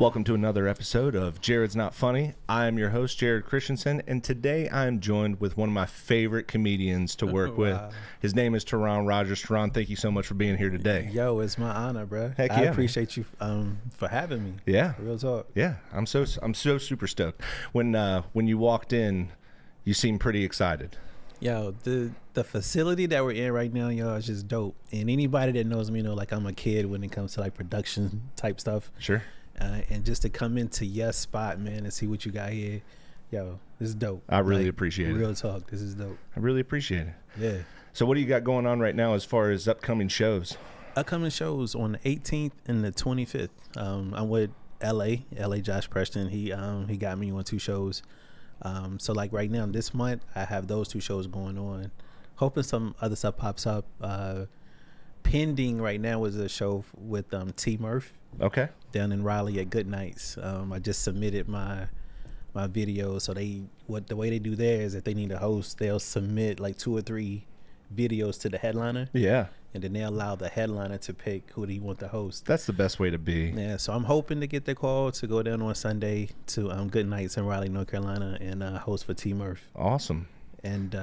Welcome to another episode of Jared's Not Funny. I am your host, Jared Christianson, and today I am joined with one of my favorite comedians to work with. His name is Toron Rodgers. Toron, thank you so much for being here today. Yo, it's my honor, bro. Heck yeah, I appreciate you for having me. Yeah. Real talk. Yeah, I'm so super stoked. When you walked in, you seemed pretty excited. Yo, the facility that we're in right now, yo, is just dope. And anybody that knows me know, like, I'm a kid when it comes to like production type stuff. Sure. And just to come into your spot, man, and see what you got here, yo, this is dope. I really appreciate it. Real talk, this is dope. I really appreciate it. Yeah. So what do you got going on right now as far as upcoming shows? Upcoming shows on the 18th and the 25th. I'm with LA Josh Preston. He got me on 2 shows. So like right now, this month, I have those 2 shows going on. Hoping some other stuff pops up. Pending right now is a show with T Murph. Okay. Down in Raleigh at Good Nights. I just submitted my video. So the way they do there is if they need a host, they'll submit like 2 or 3 videos to the headliner. Yeah. And then they allow the headliner to pick who they want to host. That's the best way to be. Yeah, so I'm hoping to get the call to go down on Sunday to Good Nights in Raleigh, North Carolina, and host for T Murph. Awesome. And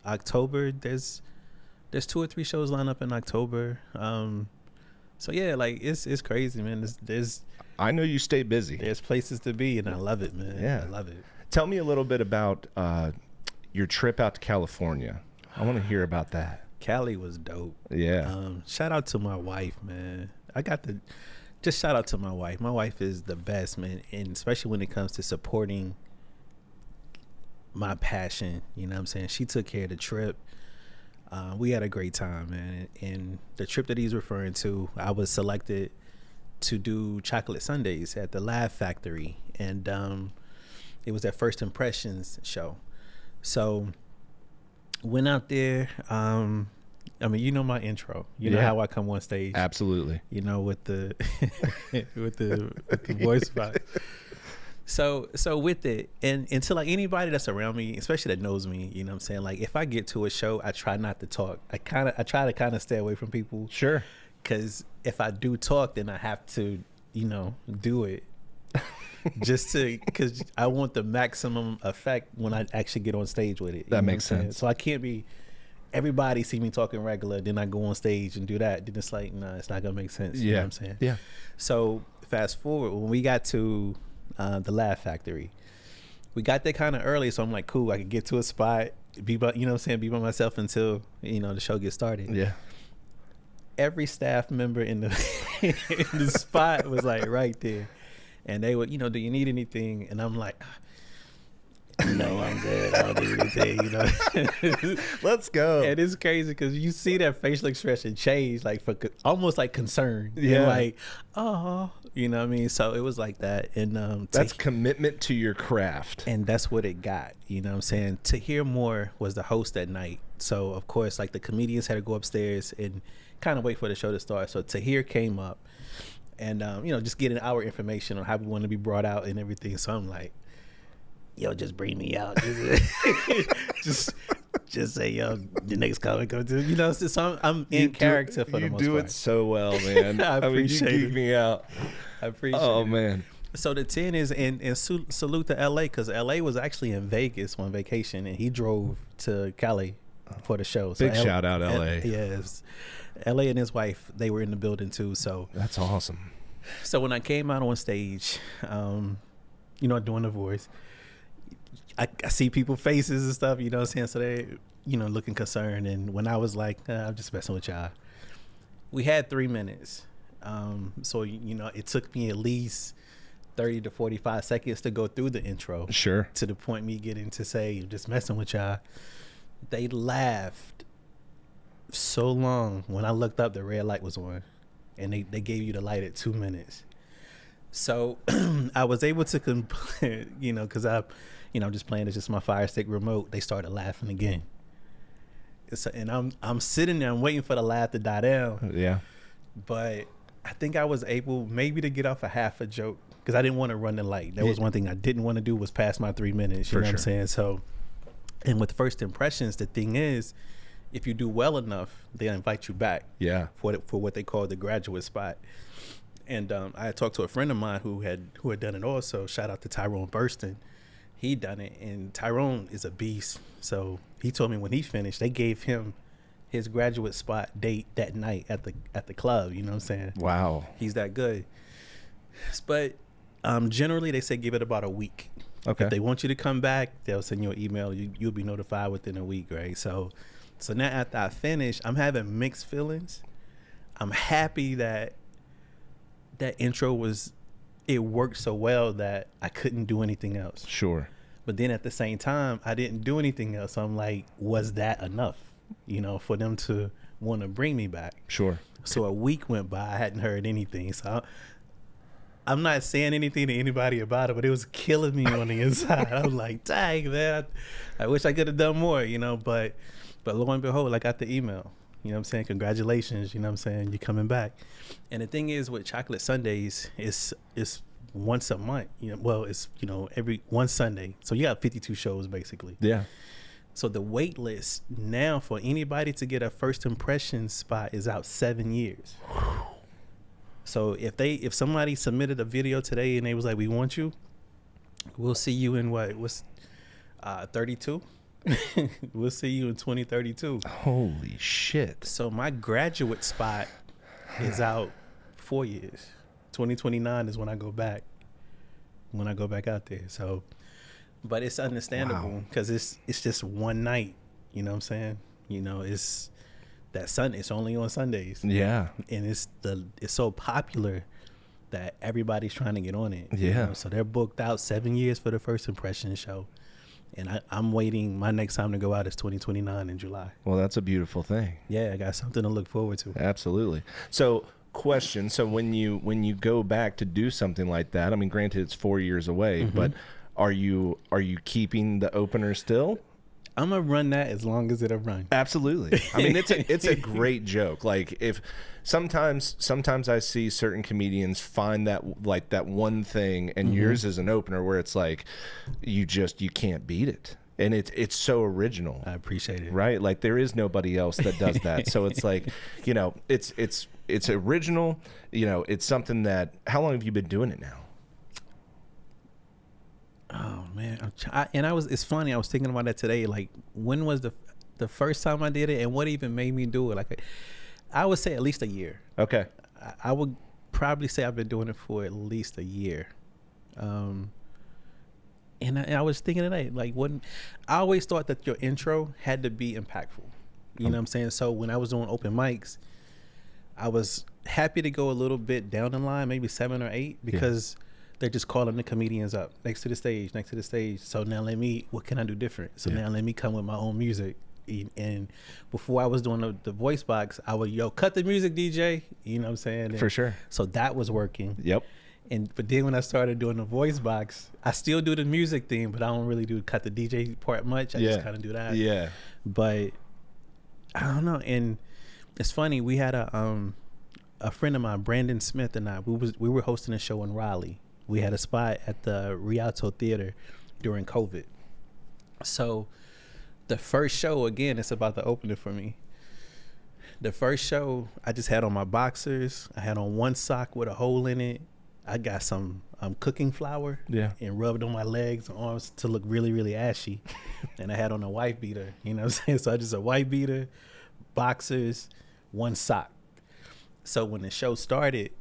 October, there's 2 or 3 shows lined up in October. So yeah, like it's crazy, man. There's I know you stay busy. There's places to be, and I love it, man. Yeah, I love it. Tell me a little bit about your trip out to California. I want to hear about that. Cali was dope. Yeah. Shout out to my wife, man. Just shout out to my wife. My wife is the best, man, and especially when it comes to supporting my passion. You know what I'm saying? She took care of the trip. We had a great time, man. And the trip that he's referring to, I was selected to do chocolate sundaes at the Laugh Factory, and it was their first impressions show. So went out there. I mean, you know my intro. You know how I come on stage. Absolutely. You know, with the with the voice box. So with it, and to like anybody that's around me, especially that knows me, you know what I'm saying? Like if I get to a show, I try not to talk. I try to kind of stay away from people. Sure. Because if I do talk, then I have to, do it. Because I want the maximum effect when I actually get on stage with it. That makes sense. So I can't be, everybody see me talking regular, then I go on stage and do that. Then it's like, nah, it's not going to make sense. Yeah. You know what I'm saying? Yeah. So fast forward, when we got to the Laugh Factory, we got there kind of early. So I'm like, cool, I can get to a spot, be by myself until, the show gets started. Yeah. Every staff member in the in the spot was like right there. And they would, do you need anything? And I'm like, no, I'm good. I don't need anything, Let's go. And it's crazy because you see that facial expression change, like for almost like concern. Yeah. And like, oh, you know what I mean? So it was like that. And that's commitment to your craft. And that's what it got, you know what I'm saying? To Hear More was the host that night. So, of course, like the comedians had to go upstairs and kind of wait for the show to start. So Tahir came up and, just getting our information on how we want to be brought out and everything. So I'm like, yo, just bring me out. just say, yo, the next comic come to, so I'm in character for the most part. You do it so well, man. I appreciate you geek me out. I appreciate it. Oh, man. So the 10 is, and salute to LA, because LA was actually in Vegas on vacation, and he drove to Cali for the show. So Big shout out LA. Yes. LA and his wife, they were in the building too. So that's awesome. So when I came out on stage, doing the voice, I see people's faces and stuff, you know what I'm saying? So they, looking concerned. And when I was like, I'm just messing with y'all. We had 3 minutes. So, it took me at least 30 to 45 seconds to go through the intro. Sure. To the point me getting to say, just messing with y'all. They laughed so long. When I looked up, the red light was on, and they gave you the light at 2 minutes. So I was able to because I'm just playing. It's just my Fire Stick remote. They started laughing again. And I'm sitting there, I'm waiting for the laugh to die down. Yeah. But I think I was able maybe to get off a half a joke because I didn't want to run the light. That was one thing I didn't want to do, was pass my 3 minutes. You know what I'm saying? So, and with first impressions, the thing is, if you do well enough, they'll invite you back. Yeah. For what they call the graduate spot. And I had talked to a friend of mine who had done it also. Shout out to Tyrone Burston. He done it, and Tyrone is a beast. So he told me when he finished, they gave him his graduate spot date that night at the club. You know what I'm saying? Wow. He's that good. But generally, they say give it about a week. Okay. If they want you to come back, they'll send you an email. You'll be notified within a week, right? So now after I finish, I'm having mixed feelings. I'm happy that intro it worked so well that I couldn't do anything else. Sure. But then at the same time, I didn't do anything else. So I'm like, was that enough, for them to want to bring me back? Sure. So a week went by, I hadn't heard anything. So I'm not saying anything to anybody about it, but it was killing me on the inside. I was like, dang, man, I wish I could have done more, but lo and behold, I got the email. You know what I'm saying? Congratulations, you know what I'm saying? You're coming back. And the thing is with Chocolate Sundays, it's once a month. It's every one Sunday. So you got 52 shows basically. Yeah. So the wait list now for anybody to get a first impression spot is out 7 years. So if somebody submitted a video today and they was like, we want you, we'll see you in 32? We'll see you in 2032. Holy shit. So my graduate spot is out 4 years. 2029 is when I go back out there. So, but it's understandable because it's just one night. You know what I'm saying? It's that Sunday. It's only on Sundays. Yeah. And it's so popular that everybody's trying to get on it. Yeah. So they're booked out 7 years for the first impression show. And I'm waiting. My next time to go out is 2029 in July. Well, that's a beautiful thing. Yeah, I got something to look forward to. Absolutely. So, question. So when you go back to do something like that, I mean, granted it's 4 years away, but are you keeping the opener still? I'm gonna run that as long as it'll run. Absolutely. I mean, it's a great joke. Like if sometimes I see certain comedians find that one thing, and yours is an opener where it's like you can't beat it. And it's so original. I appreciate it. Right? Like there is nobody else that does that. So it's like, it's original. It's something that. How long have you been doing it now? Oh man, it's funny. I was thinking about that today. Like, when was the first time I did it, and what even made me do it? Like, I would say at least a year. Okay. I would probably say I've been doing it for at least a year. And I was thinking today, like, I always thought that your intro had to be impactful. You know what I'm saying? So when I was doing open mics, I was happy to go a little bit down the line, maybe 7 or 8, because they're just calling the comedians up next to the stage. So now what can I do different? So now let me come with my own music. And before I was doing the voice box, I would, cut the music, DJ. You know what I'm saying? And for sure. So that was working. Yep. But then when I started doing the voice box, I still do the music thing, but I don't really do cut the DJ part much. I just kind of do that. Yeah. But I don't know. And it's funny. We had a friend of mine, Brandon Smith, and we were hosting a show in Raleigh. We had a spot at the Rialto Theater during COVID. So the first show, again, it's about the opening for me. The first show, I just had on my boxers. I had on one sock with a hole in it. I got some cooking flour and rubbed on my legs and arms to look really, really ashy. And I had on a white beater, you know what I'm saying? So I just a white beater, boxers, one sock. So when the show started,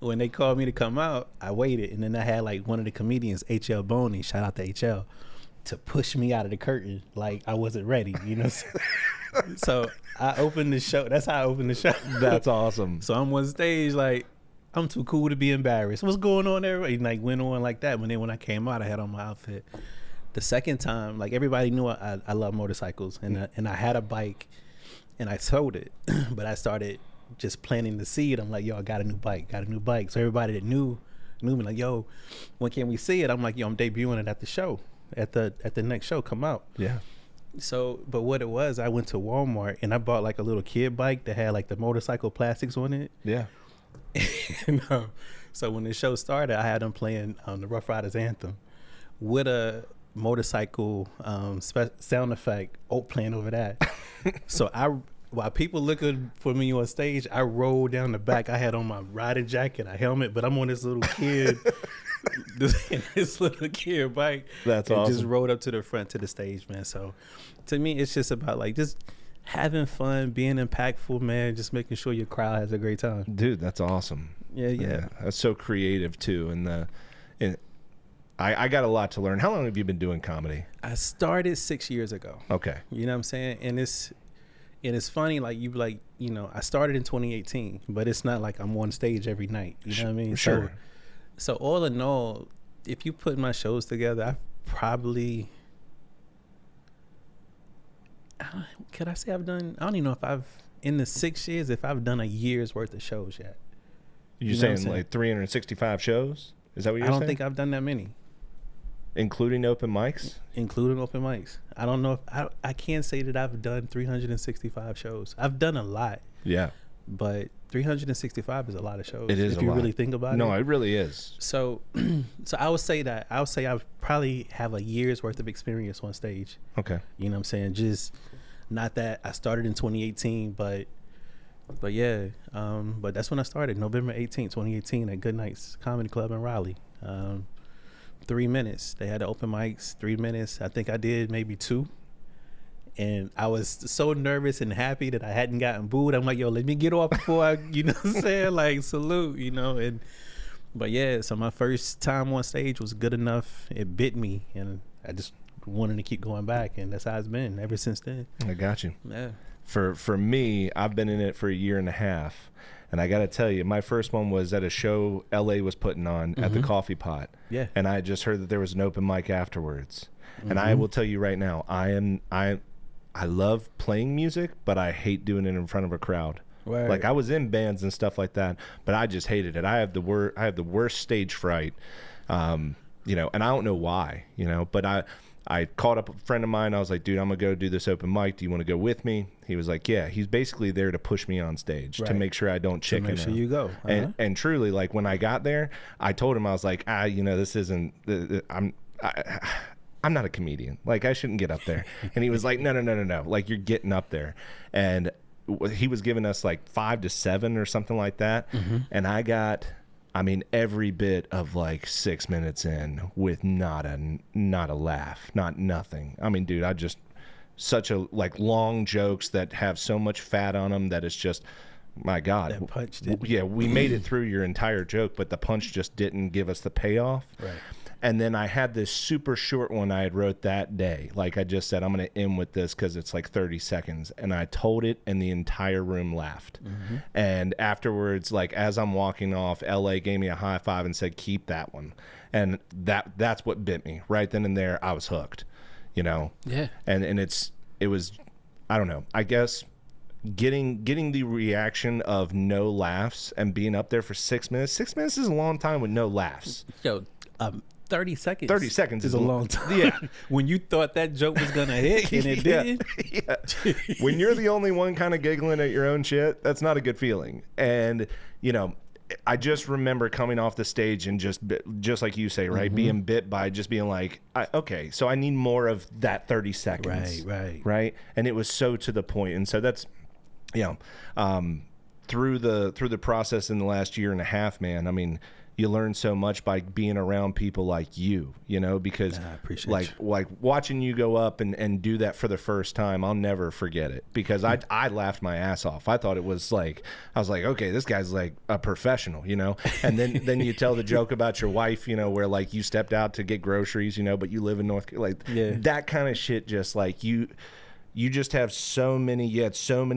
when they called me to come out, I waited. And then I had like one of the comedians, HL Boney, shout out to HL, to push me out of the curtain like I wasn't ready, you know what I'm saying? So I opened the show. That's how I opened the show. That's awesome. So I'm on stage like, I'm too cool to be embarrassed. What's going on there? And like went on like that. But then when I came out, I had on my outfit. The second time, like everybody knew I love motorcycles, and I had a bike, and I sold it. But I started just planting the seed. I'm like, yo, I got a new bike. So everybody that knew me like, yo, when can we see it? I'm like, yo, I'm debuting it at the show, at the next show. Come out. Yeah. So, but what it was, I went to Walmart and I bought like a little kid bike that had like the motorcycle plastics on it. Yeah. So when the show started, I had them playing the Rough Riders anthem with a motorcycle sound effect playing over that. So while people looking for me on stage, I rolled down the back. I had on my riding jacket, a helmet, but I'm on this little kid, this little kid bike. That's and awesome. Just rode up to the front to the stage, man. So to me, it's just about like just having fun, being impactful, man. Just making sure your crowd has a great time. Dude, that's awesome. Yeah. That's so creative too. And I got a lot to learn. How long have you been doing comedy? I started 6 years ago. Okay. You know what I'm saying? And it's funny, like I started in 2018, but it's not like I'm on stage every night. You know what I mean? Sure. So all in all, if you put my shows together, I've probably, could I say I've done, I don't even know if I've, in the 6 years, if I've done a year's worth of shows yet. You're saying like 365 shows? Is that what you're saying? I don't think I've done that many. Including open mics? Including open mics. I don't know if I can't say that I've done 365 shows. I've done a lot. Yeah. But 365 is a lot of shows. It is if you really think about it. No, it really is. So I would say I probably have a year's worth of experience on stage. Okay. You know what I'm saying? Just not that I started in 2018, but yeah. But that's when I started, November 18th, 2018 at Good Nights Comedy Club in Raleigh. 3 minutes. They had the open mics, 3 minutes. I think I did maybe 2. And I was so nervous and happy that I hadn't gotten booed. I'm like, yo, let me get off before I, you know what I'm saying? Like, salute, but yeah, so my first time on stage was good enough. It bit me, and I just wanted to keep going back, and that's how it's been ever since then. I got you. Yeah. For me, I've been in it for a year and a half. And I got to tell you, my first one was at a show LA was putting on at the Coffee Pot. Yeah. And I just heard that there was an open mic afterwards. And I will tell you right now, I love playing music, but I hate doing it in front of a crowd. Right. Like I was in bands and stuff like that, but I just hated it. I have the worst stage fright. And I don't know why, but I called up a friend of mine. I was like, dude, I'm going to go do this open mic. Do you want to go with me? He was like, yeah. He's basically there to push me on stage to make sure I don't chicken out. To make sure you go. And truly, like when I got there, I told him, I was like, this isn't, I'm not a comedian. Like I shouldn't get up there. And he was like, no. Like you're getting up there. And he was giving us like 5 to 7 or something like that. And I got, every bit of like 6 minutes in with not a laugh, nothing. Dude, I just such a like long jokes that have so much fat on them that it's just, my God. That punch did. Yeah, we made it through your entire joke, but the punch just didn't give us the payoff. Right. And then I had this super short one I had wrote that day. Like I just said, I'm going to end with this because it's like 30 seconds. And I told it and the entire room laughed. And afterwards, like as I'm walking off, LA gave me a high five and said, keep that one. And that's what bit me. Right then and there, I was hooked, Yeah. And it was, I don't know, I guess getting the reaction of no laughs and being up there for 6 minutes. 6 minutes is a long time with no laughs. Yo, 30 seconds. 30 seconds is a long time. Yeah. When you thought that joke was gonna hit and it didn't. Yeah. When you're the only one kind of giggling at your own shit, that's not a good feeling. And I just remember coming off the stage and just like you say, right, being bit by just being like, okay, so I need more of that 30 seconds. Right. And it was so to the point. And so that's, through the process in the last year and a half, man, you learn so much by being around people like you, because I appreciate like watching you go up and do that for the first time, I'll never forget it because I laughed my ass off. I thought it was like, I was like, okay, this guy's like a professional, and then you tell the joke about your wife, where like you stepped out to get groceries, but you live in North Carolina, that kind of shit. Just like you just have so many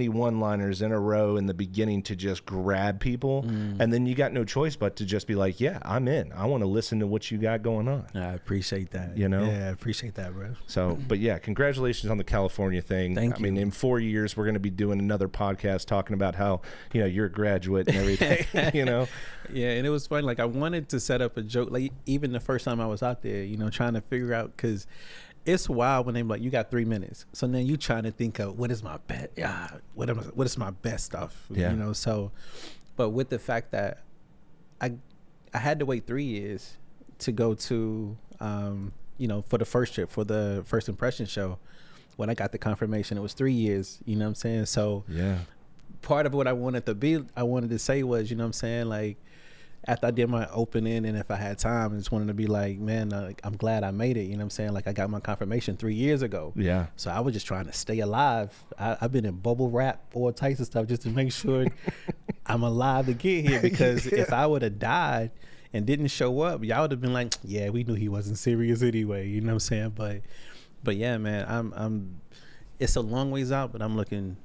one-liners in a row in the beginning to just grab people. And then you got no choice but to just be like, yeah, I'm in. I want to listen to what you got going on. I appreciate that. Yeah, I appreciate that, bro. So, but yeah, congratulations on the California thing. Thank you. In 4 years, we're going to be doing another podcast talking about how, you're a graduate and everything, Yeah, and it was fun. Like I wanted to set up a joke, like even the first time I was out there, trying to figure out, because it's wild when they're like, you got 3 minutes. So then you trying to think of what is my best, what is my best stuff, So, but with the fact that I had to wait 3 years to go to, for the first trip, for the first impression show, when I got the confirmation, it was 3 years. You know what I'm saying? So yeah, part of what I wanted to say was, you know what I'm saying, like, after I did my opening, and if I had time, I just wanted to be like, man, I'm glad I made it. You know what I'm saying? Like, I got my confirmation 3 years ago. Yeah. So I was just trying to stay alive. I've been in bubble wrap, all types of stuff, just to make sure I'm alive to get here. Because if I would have died and didn't show up, y'all would have been like, yeah, we knew he wasn't serious anyway. You know what I'm saying? But yeah, man, I'm it's a long ways out, but I'm looking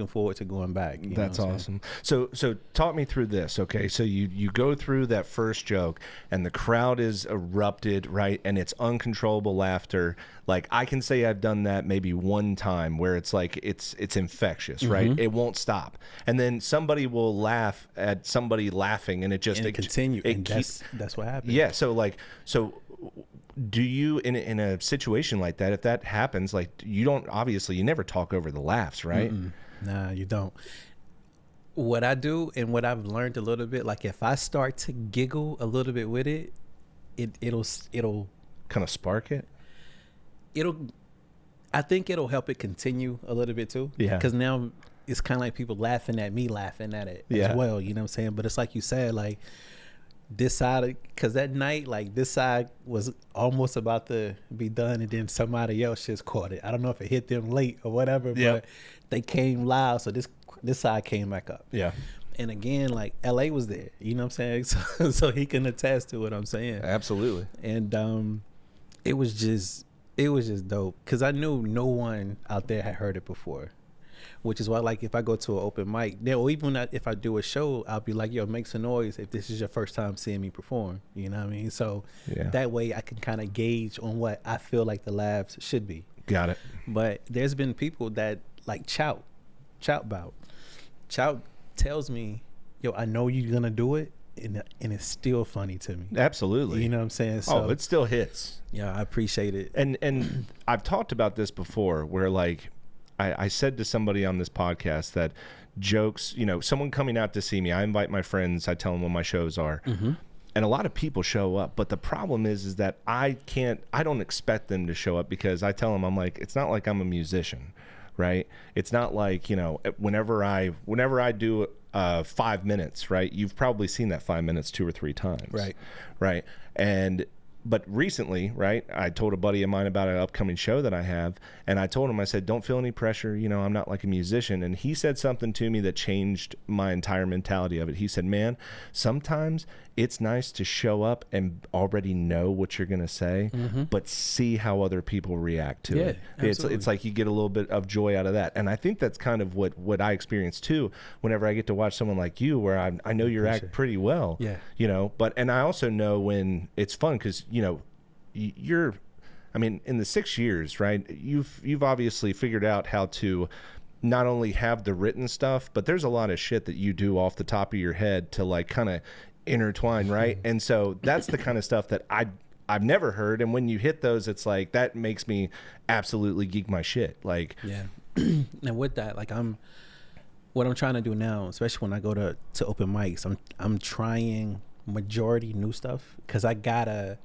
forward to going back. That's awesome. So talk me through this. Okay. So you go through that first joke and the crowd is erupted, right? And it's uncontrollable laughter. Like, I can say I've done that maybe one time where it's like, it's infectious, right? It won't stop. And then somebody will laugh at somebody laughing and it continue. That's what happens. Yeah. So do you, in a situation like that, if that happens, like, you never talk over the laughs, right? Nah, you don't. What I do, and what I've learned a little bit, like, if I start to giggle a little bit with it'll kind of spark it. I think it'll help it continue a little bit too. Yeah. Because now it's kind of like people laughing at me, laughing at it as well. You know what I'm saying? But it's like you said, like, this side, because that night, like, this side was almost about to be done, and then somebody else just caught it. I don't know if it hit them late or whatever, but they came loud, so this side came back up. Yeah. And again, like, LA was there, you know what I'm saying? So he can attest to what I'm saying. Absolutely. And it was just dope, because I knew no one out there had heard it before. Which is why, like, if I go to an open mic, or even if I do a show, I'll be like, yo, make some noise if this is your first time seeing me perform. You know what I mean? So that way I can kind of gauge on what I feel like the laughs should be. Got it. But there's been people that, like, Chout tells me, yo, I know you're going to do it, and it's still funny to me. Absolutely. You know what I'm saying? So, it still hits. Yeah, I appreciate it. And I've talked about this before, where, like, I said to somebody on this podcast that jokes, you know, someone coming out to see me, I invite my friends, I tell them when my shows are, and a lot of people show up. But the problem is that I don't expect them to show up, because I tell them, I'm like, it's not like I'm a musician, right? It's not like, you know, whenever I do 5 minutes, right? You've probably seen that 5 minutes 2 or 3 times, right? But recently, right, I told a buddy of mine about an upcoming show that I have, and I told him, I said, don't feel any pressure, you know, I'm not like a musician. And he said something to me that changed my entire mentality of it. He said, man, sometimes it's nice to show up and already know what you're going to say, but see how other people react to it. It's like you get a little bit of joy out of that. And I think that's kind of what I experience too, whenever I get to watch someone like you, where I know you act pretty well, you know, and I also know when it's fun, because, you know, I mean, in the 6 years, right, you've obviously figured out how to not only have the written stuff, but there's a lot of shit that you do off the top of your head to, like, kind of intertwine, right? And so that's the kind of stuff that I've never heard, and when you hit those, it's like, that makes me absolutely geek my shit. Like, and with that, like, what I'm trying to do now, especially when I go to open mics, I'm trying majority new stuff, because I gotta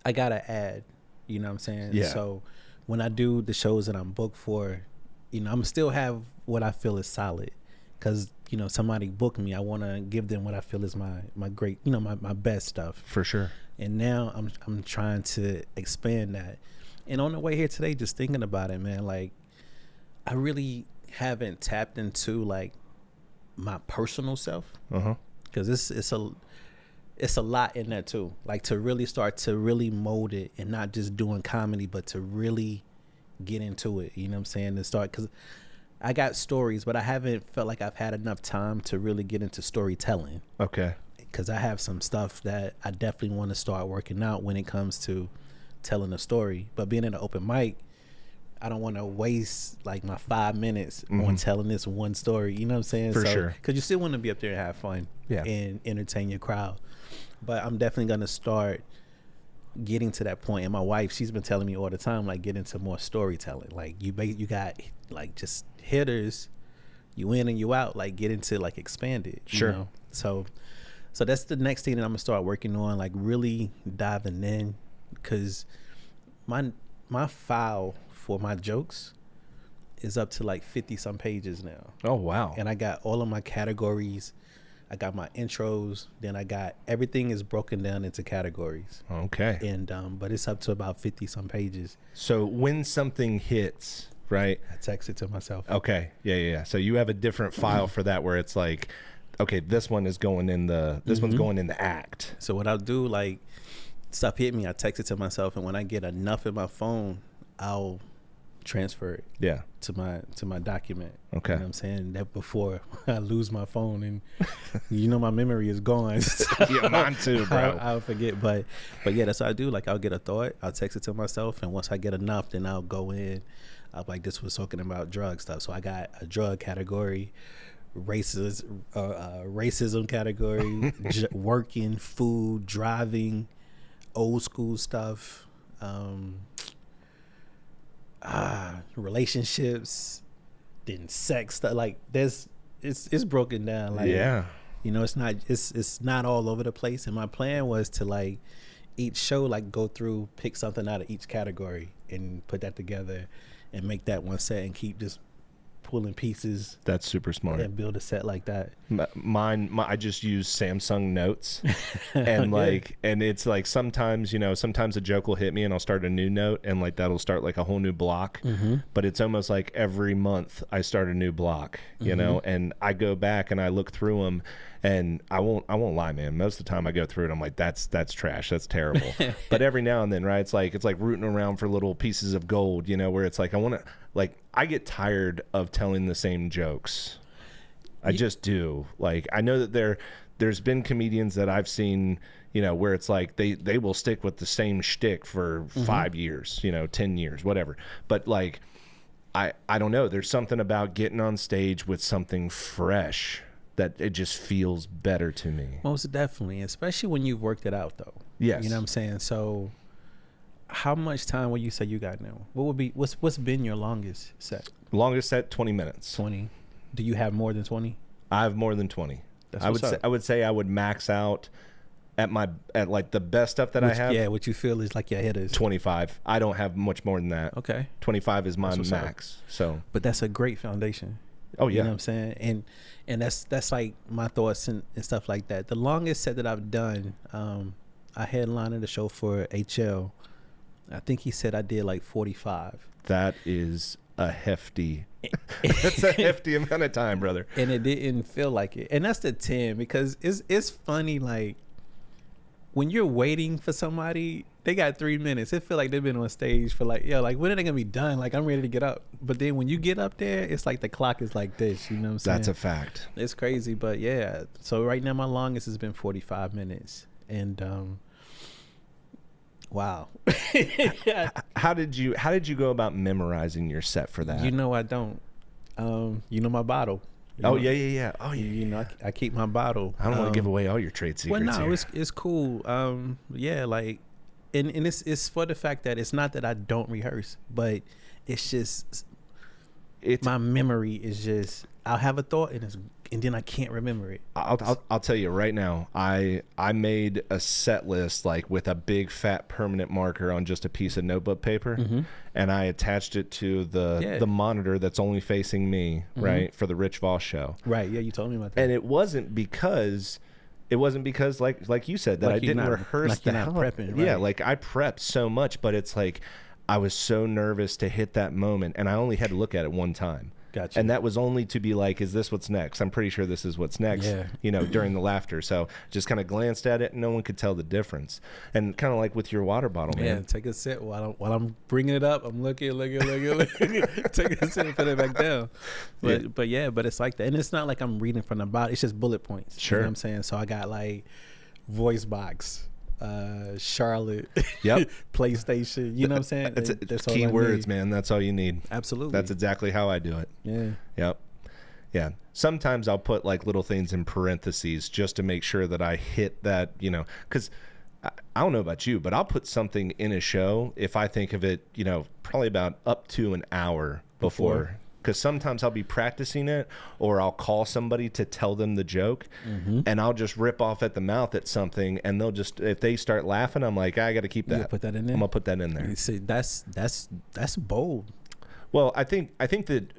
add, you know what I'm saying? So when I do the shows that I'm booked for, you know, I'm still have what I feel is solid, because, you know, somebody booked me, I want to give them what I feel is my great, you know, my best stuff. For sure. And now I'm trying to expand that. And on the way here today, just thinking about it, man, like, I really haven't tapped into, like, my personal self, because it's a lot in that too. Like, to really start to really mold it, and not just doing comedy, but to really get into it. You know what I'm saying? To start, because I got stories, but I haven't felt like I've had enough time to really get into storytelling. Okay. Because I have some stuff that I definitely want to start working out when it comes to telling a story. But being in an open mic, I don't want to waste, like, my 5 minutes on telling this one story. You know what I'm saying? For sure. Because you still want to be up there and have fun and entertain your crowd. But I'm definitely going to start getting to that point. And my wife, she's been telling me all the time, like, get into more storytelling. Like, you got, like, just hitters, you in and you out, like, get into, like, expand it. Sure. You know? So that's the next thing that I'm going to start working on, like, really diving in, because my file for my jokes is up to like 50 some pages now. Oh, wow. And I got all of my categories. I got my intros. Then I got everything is broken down into categories. Okay. And but it's up to about 50 some pages. So when something hits, right? I text it to myself. Okay. Yeah. So you have a different file for that where it's like, okay, this one is going in one's going in the act. So what I'll do, like, stuff hit me, I text it to myself, and when I get enough in my phone, I'll transfer it to my document. Okay. You know what I'm saying? That before I lose my phone, and my memory is gone. So Yeah, mine too, bro. I'll forget. But yeah, that's what I do. Like, I'll get a thought, I'll text it to myself, and once I get enough, then I'll go in. I'll like, this was talking about drug stuff. So I got a drug category, racism category, working, food, driving, old school stuff, relationships, then sex stuff. Like, it's broken down. Like, it's not all over the place. And my plan was to, like, each show, like, go through, pick something out of each category and put that together and make that one set and keep just pulling pieces. That's super smart. And build a set like that. I just use Samsung Notes, and and it's like sometimes a joke will hit me and I'll start a new note, and like that'll start like a whole new block. But it's almost like every month I start a new block, and I go back and I look through them. And I won't lie, man. Most of the time I go through it, I'm like, that's trash. That's terrible. But every now and then, right? It's like rooting around for little pieces of gold, where it's like, I get tired of telling the same jokes. I just do. Like, I know that there's been comedians that I've seen, where it's like they will stick with the same shtick for 5 years, 10 years, whatever. But like, I don't know. There's something about getting on stage with something fresh that it just feels better to me. Most definitely, especially when you've worked it out, though. Yes. You know what I'm saying? So how much time would you say you got now? What's been your longest set? Longest set, 20 minutes. 20. Do you have more than 20? I have more than 20. That's I would say I would max out at like the best stuff that I have. Yeah, what you feel is like your head is 25. I don't have much more than that. Okay. 25 is my max. So, but that's a great foundation. Oh yeah. You know what I'm saying? And that's like my thoughts and stuff like that. The longest set that I've done, I headlined the show for HL. I think he said I did like 45. That is a hefty that's a hefty amount of time, brother. And it didn't feel like it. And that's the 10, because it's funny, like, when you're waiting for somebody, they got 3 minutes. It feel like they've been on stage for like, when are they gonna be done? Like, I'm ready to get up. But then when you get up there, it's like the clock is like this. You know what I'm saying? That's a fact. It's crazy, but yeah. So right now my longest has been 45 minutes, and wow. How did you go about memorizing your set for that? I don't. My bottle. Yeah. Oh yeah. I keep my bottle. I don't want to give away all your trade secrets. Well, no, here. it's cool. Like, and it's for the fact that it's not that I don't rehearse, but it's just my memory is just, I'll have a thought and then I can't remember it. I'll tell you right now. I made a set list, like, with a big fat permanent marker on just a piece of notebook paper, and I attached it to the monitor that's only facing me, right, for the Rich Voss show. Right. Yeah, you told me about that. And it wasn't because like you said, that like I didn't rehearse like the you're hell. not prepping, right? Yeah, like I prepped so much, but it's like I was so nervous to hit that moment, and I only had to look at it one time. Gotcha. And that was only to be like, is this what's next? I'm pretty sure this is what's next, during the laughter. So just kind of glanced at it, and no one could tell the difference. And kind of like with your water bottle, man. Yeah, take a sip while I'm bringing it up. I'm looking. Take a sip and put it back down. But it's like that. And it's not like I'm reading from the bottle. It's just bullet points. Sure. You know what I'm saying? So I got like voice box, Charlotte, PlayStation, you know what I'm saying? That's key words, man. That's all you need. Absolutely. That's exactly how I do it. Yeah. Yep. Yeah. Sometimes I'll put like little things in parentheses just to make sure that I hit that, because I don't know about you, but I'll put something in a show if I think of it, probably about up to an hour before. Because sometimes I'll be practicing it, or I'll call somebody to tell them the joke, and I'll just rip off at the mouth at something, and they'll just, if they start laughing, I'm like, I got to keep that. Put that in there. I'm gonna put that in there. You see, that's bold. Well, I think that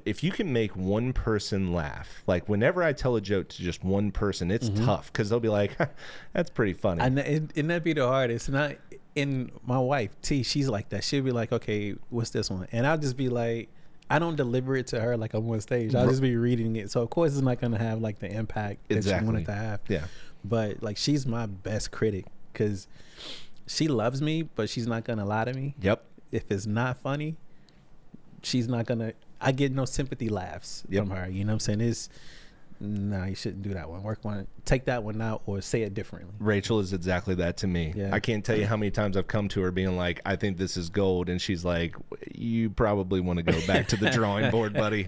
if you can make one person laugh, like whenever I tell a joke to just one person, it's tough because they'll be like, "That's pretty funny." And that'd be the hardest. And my wife T, she's like that. She'll be like, "Okay, what's this one?" And I'll just be like, I don't deliver it to her like I'm on stage. I'll just be reading it. So of course it's not gonna have like the impact that she wanted to have. Yeah. But like she's my best critic because she loves me, but she's not gonna lie to me. Yep. If it's not funny, she's not gonna. I get no sympathy laughs from her. You know what I'm saying? Nah, you shouldn't do that one. Work on it. Take that one out or say it differently. Rachel is exactly that to me. Yeah. I can't tell you how many times I've come to her being like, I think this is gold. And she's like, you probably want to go back to the drawing board, buddy.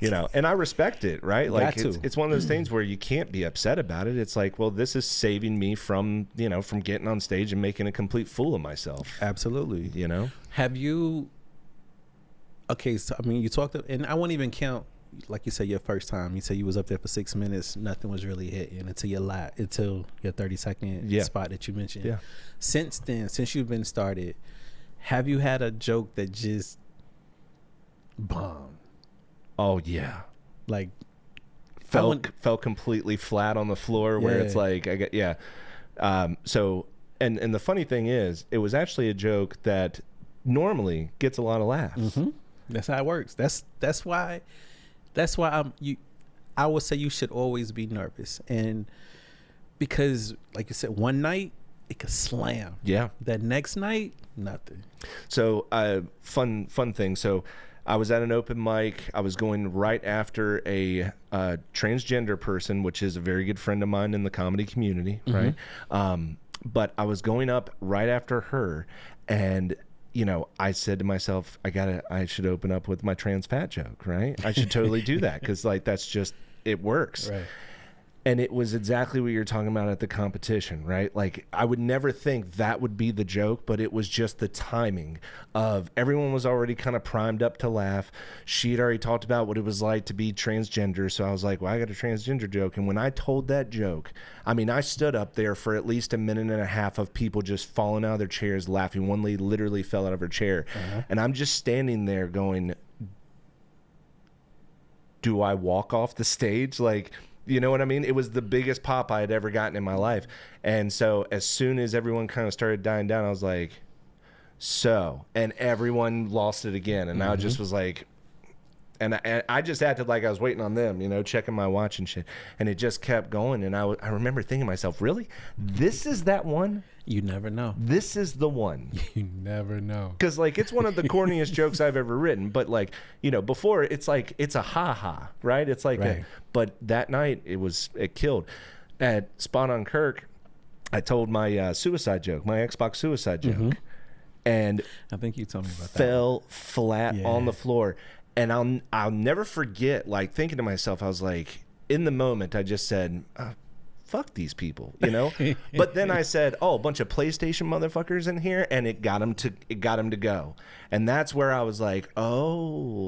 You know, and I respect it, right? Like it's one of those things where you can't be upset about it. It's like, well, this is saving me from, you know, from getting on stage and making a complete fool of myself. Absolutely. You know? Have you, okay, so I mean, you talked, and I won't even count, like you said, your first time. You said you was up there for 6 minutes, nothing was really hitting until your 30-second spot that you mentioned. Yeah. Since then, since you've been started, have you had a joke that just bombed? Oh yeah. Like fell completely flat on the floor where it's like so and the funny thing is, it was actually a joke that normally gets a lot of laughs. That's how it works. That's why I would say you should always be nervous, and because like you said, one night it could slam. Yeah. That next night, nothing. So fun thing. So I was at an open mic. I was going right after a transgender person, which is a very good friend of mine in the comedy community, right? But I was going up right after her, and you know, I said to myself, I should open up with my trans fat joke, right? I should totally do that because like that's just, it works. Right. And it was exactly what you're talking about at the competition, right? Like I would never think that would be the joke, but it was just the timing of everyone was already kind of primed up to laugh. She had already talked about what it was like to be transgender. So I was like, well, I got a transgender joke. And when I told that joke, I mean, I stood up there for at least a minute and a half of people just falling out of their chairs laughing. One lady literally fell out of her chair. And I'm just standing there going, do I walk off the stage? Like, you know what I mean? It was the biggest pop I had ever gotten in my life. And so as soon as everyone kind of started dying down, I was like, and everyone lost it again. And I just was like, and I just acted like I was waiting on them, you know, checking my watch and shit. And it just kept going. And I remember thinking to myself, really? This is that one? You never know. This is the one. You never know. Because, like, it's one of the corniest jokes I've ever written. But, like, you know, before, it's like, it's a ha-ha, right? It's like, but that night, it killed. At Spot on Kirk, I told my suicide joke, my Xbox suicide joke. And I think you told me about that. Fell flat on the floor. And I'll never forget, like, thinking to myself, I was like, in the moment, I just said, fuck these people, you know? But then I said, oh, a bunch of PlayStation motherfuckers in here, and it got them to go. And that's where I was like, oh,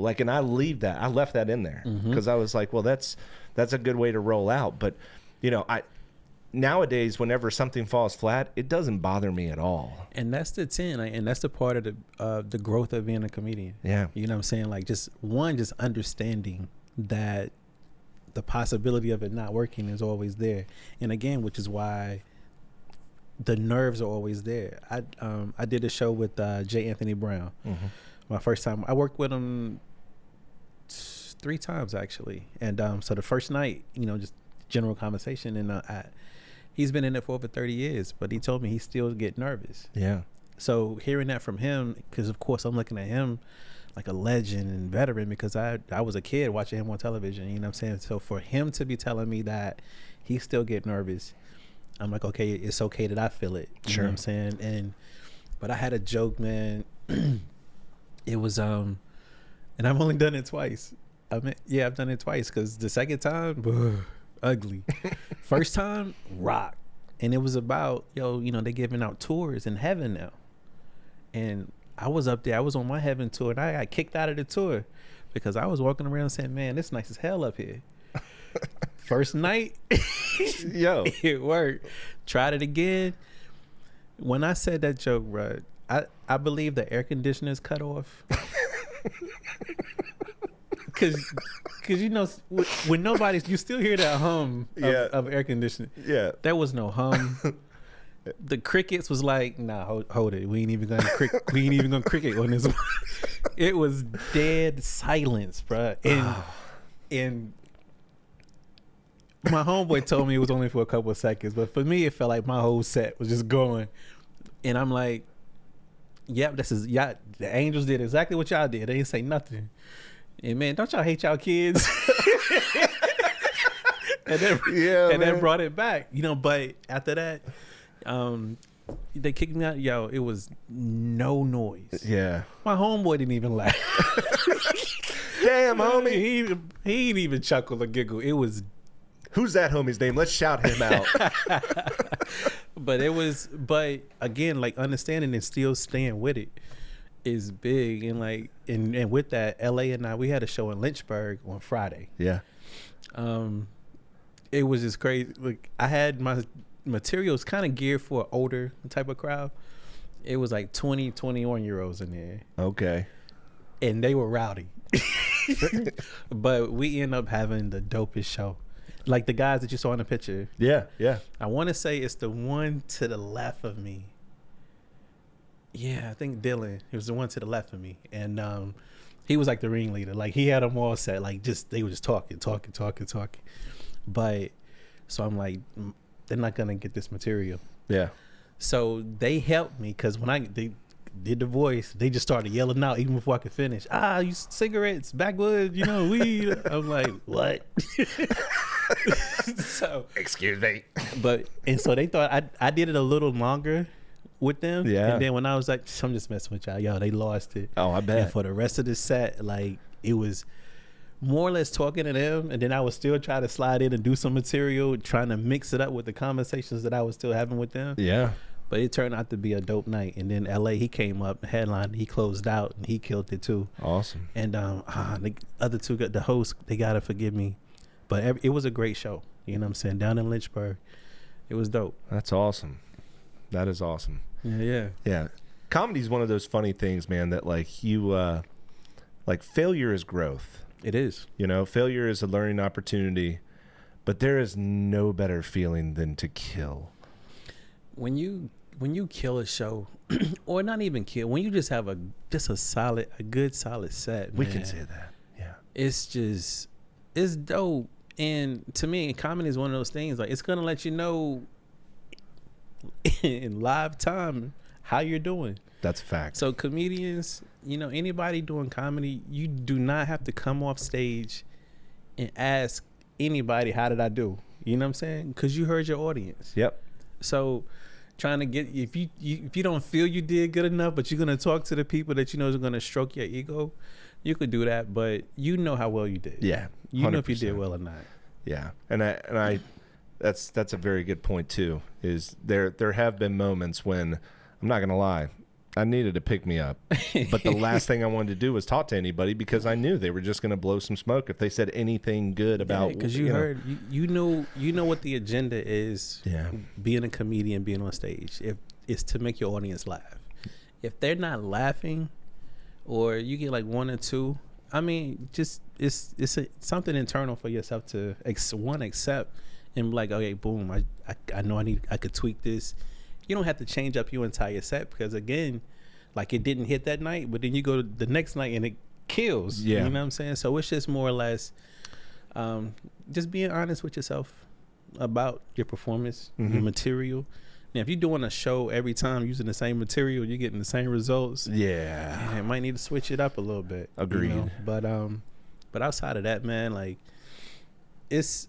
like, and I left that in there because I was like, well, that's a good way to roll out. But, you know, nowadays, whenever something falls flat, it doesn't bother me at all. And that's the 10, and that's the part of the growth of being a comedian. Yeah. You know what I'm saying? Like, just understanding that the possibility of it not working is always there. And again, which is why the nerves are always there. I did a show with J. Anthony Brown. My first time. I worked with him 3 times, actually. And so the first night, you know, just general conversation, and he's been in it for over 30 years, but he told me he still get nervous. Yeah. So hearing that from him, because of course I'm looking at him like a legend and veteran, because I was a kid watching him on television, you know what I'm saying? So for him to be telling me that he still get nervous, I'm like, okay, it's okay that I feel it. You know what I'm saying? But I had a joke, man. It was and I've only done it twice. I've done it twice, because the second time, ugly. First time, rock. And it was about, you know, they're giving out tours in heaven now. And I was up there, I was on my heaven tour, and I got kicked out of the tour because I was walking around saying, man, it's nice as hell up here. First night, it worked. Tried it again. When I said that joke, bro, I believe the air conditioner's cut off. Cause you know, when nobody's, you still hear that hum of air conditioning. Yeah. There was no hum. The crickets was like, nah, hold it. We ain't even gonna cricket on this one. It was dead silence, bro. And my homeboy told me it was only for a couple of seconds, but for me, it felt like my whole set was just going. And I'm like, yep, this is y'all. The Angels did exactly what y'all did. They didn't say nothing. And man, don't y'all hate y'all kids? and then brought it back, you know. But after that, they kicked me out. Yo, it was no noise. Yeah, my homeboy didn't even laugh. Damn, homie, he didn't even chuckle or giggle. It was. Who's that homie's name? Let's shout him out. But again, like understanding and still staying with it is big. And like, and with that, LA and we had a show in Lynchburg on Friday. Yeah. It was just crazy. Like I had my materials kind of geared for an older type of crowd. It was like 21-year-olds in there. Okay. And they were rowdy. But we end up having the dopest show. Like the guys that you saw in the picture. Yeah, yeah. I want to say it's the one to the left of me. Yeah, I think Dylan. He was the one to the left of me. And he was like the ringleader. Like he had them all set. Like they were just talking. But so I'm like, they're not going to get this material. Yeah. So they helped me because when they did the voice, they just started yelling out even before I could finish. You cigarettes, backwoods, weed. I'm like, what? So excuse me. And so they thought I did it a little longer with them. Yeah. And then when I was like, I'm just messing with y'all. Yo, they lost it. Oh, I bet. And for the rest of the set, like it was more or less talking to them, and then I would still try to slide in and do some material, trying to mix it up with the conversations that I was still having with them. Yeah. But it turned out to be a dope night. And then LA, he came up, headline, he closed out, and he killed it too. Awesome. And the other two, the hosts, they gotta forgive me, but it was a great show. You know what I'm saying? Down in Lynchburg, it was dope. That's awesome. That is awesome. Yeah. Comedy's one of those funny things, man, that like you, like failure is growth. It is. Failure is a learning opportunity, but there is no better feeling than to kill. When you kill a show, or not even kill, when you just have a good solid set, we man, can say that. Yeah. It's dope. And to me, comedy is one of those things, like it's gonna let you know in live time how you're doing. That's a fact. So comedians, anybody doing comedy, you do not have to come off stage and ask anybody, how did I do? You know what I'm saying? Because you heard your audience. Yep. So trying to get, if you don't feel you did good enough, but you're going to talk to the people that you know is going to stroke your ego, you could do that, but you know how well you did. Yeah. 100%. You know if you did well or not. Yeah. And I that's a very good point too, is there have been moments when, I'm not going to lie, I needed to pick me up, but the last thing I wanted to do was talk to anybody because I knew they were just going to blow some smoke if they said anything good about. Because you know what the agenda is. Yeah, being a comedian, being on stage, if it's to make your audience laugh. If they're not laughing, or you get like one or two, I mean, just it's something internal for yourself to accept and be like, okay, boom, I know I could tweak this. You don't have to change up your entire set because, again, like it didn't hit that night, but then you go to the next night and it kills. Yeah. You know what I'm saying? So it's just more or less just being honest with yourself about your performance, your material. Now, if you're doing a show every time using the same material, you're getting the same results. Yeah. Man, might need to switch it up a little bit. Agreed. But outside of that, man, like it's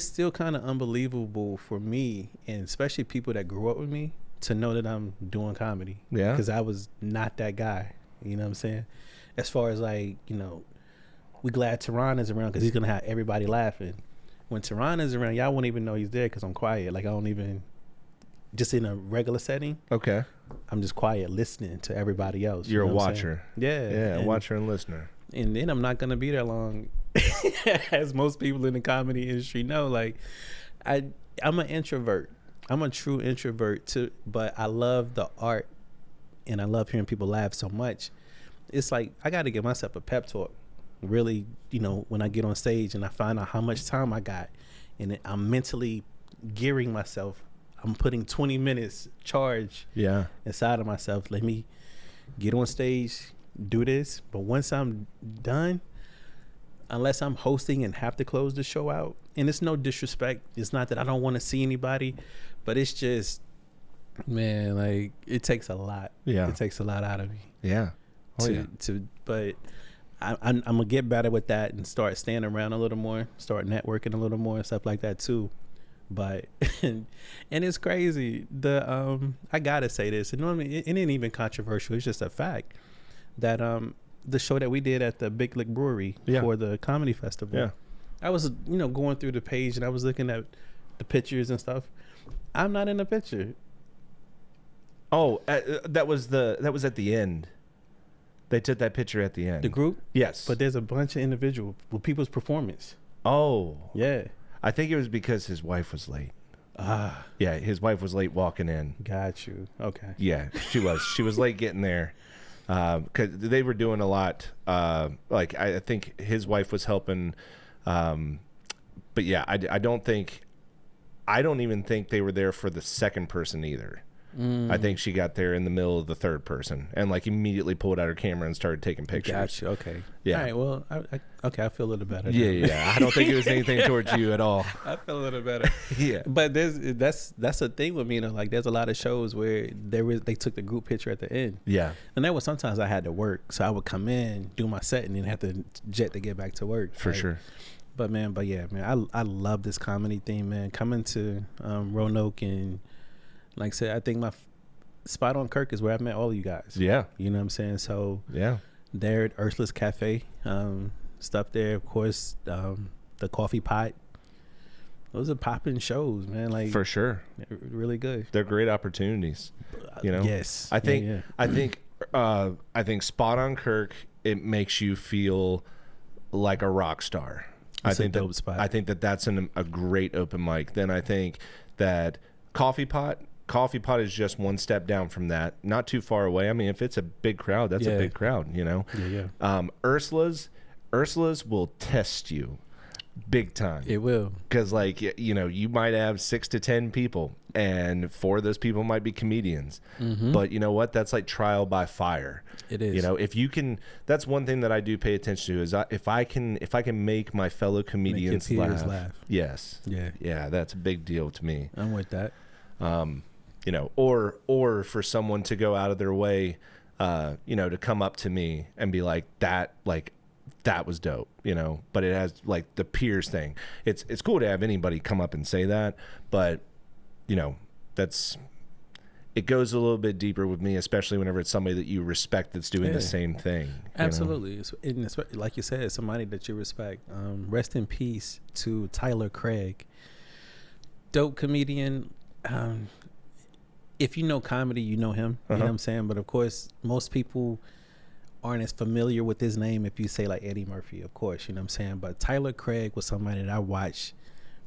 still kind of unbelievable for me, and especially people that grew up with me, to know that I'm doing comedy. Yeah. Because I was not that guy. You know what I'm saying? As far as like, we glad Toron is around because he's going to have everybody laughing. When Toron is around, y'all won't even know he's there because I'm quiet. Like I don't even, just in a regular setting. Okay. I'm just quiet listening to everybody else. You're a watcher. Yeah. Yeah, a watcher and listener. And then I'm not going to be there long. As most people in the comedy industry know, like I'm an introvert. I'm a true introvert too, but I love the art and I love hearing people laugh so much. it's like I got to give myself a pep talk. Really, when I get on stage and I find out how much time I got, and I'm mentally gearing myself. I'm putting 20 minutes charge inside of myself. Let me get on stage, do this. But once I'm done, unless I'm hosting and have to close the show out, and it's no disrespect. It's not that I don't want to see anybody, but it's just, man, like it takes a lot. Yeah. It takes a lot out of me. Yeah. But I'm gonna get better with that and start standing around a little more, start networking a little more and stuff like that too. But and it's crazy. I gotta say this, and it ain't even controversial. It's just a fact that the show that we did at the Big Lick Brewery for the comedy festival. Yeah. I was going through the page and I was looking at the pictures and stuff. I'm not in the picture. Oh, that was at the end. They took that picture at the end. The group? Yes. But there's a bunch of individuals with people's performance. Oh. Yeah. I think it was because his wife was late. Ah. Yeah, his wife was late walking in. Got you. Okay. Yeah, she was. She was late getting there. Because they were doing a lot. Like, I think his wife was helping. But yeah, I don't even think they were there for the second person either. I think she got there in the middle of the third person and like immediately pulled out her camera and started taking pictures. Gotcha. Okay. Yeah. All right. Well, I feel a little better. Yeah. I don't think it was anything towards you at all. I feel a little better. Yeah. But that's the thing with me. Like there's a lot of shows where they took the group picture at the end. Yeah. And that was sometimes I had to work, so I would come in, do my set, and then have to jet to get back to work. For sure. But yeah, man, I love this comedy thing, man. Coming to Roanoke and. Like I said, I think my spot on Kirk is where I met all of you guys. Yeah. You know what I'm saying? So yeah, there at Ursula's Cafe, stuff there, of course, the Coffee Pot. Those are popping shows, man. Like for sure. Really good. They're great opportunities. Yes. I think I think spot on Kirk, it makes you feel like a rock star. It's a dope spot. I think that's a great open mic. Then I think that Coffee Pot is just one step down from that, not too far away. I mean, if it's a big crowd, that's a big crowd, Yeah. Ursula's will test you big time. It will, because like you might have 6 to 10 people, and 4 of those people might be comedians. Mm-hmm. But you know what? That's like trial by fire. It is. If you can, that's one thing that I do pay attention to is if I can make my fellow comedians laugh. Yes. Yeah. That's a big deal to me. I'm with that. Or for someone to go out of their way, to come up to me and be like that was dope, but it has like the peers thing. It's cool to have anybody come up and say that, but it goes a little bit deeper with me, especially whenever it's somebody that you respect that's doing the same thing. Absolutely. And like you said, somebody that you respect. Rest in peace to Tyler Craig. Dope comedian. If you know comedy, you know him. You know what I'm saying? But of course, most people aren't as familiar with his name if you say like Eddie Murphy, of course, you know what I'm saying? But Tyler Craig was somebody that I watched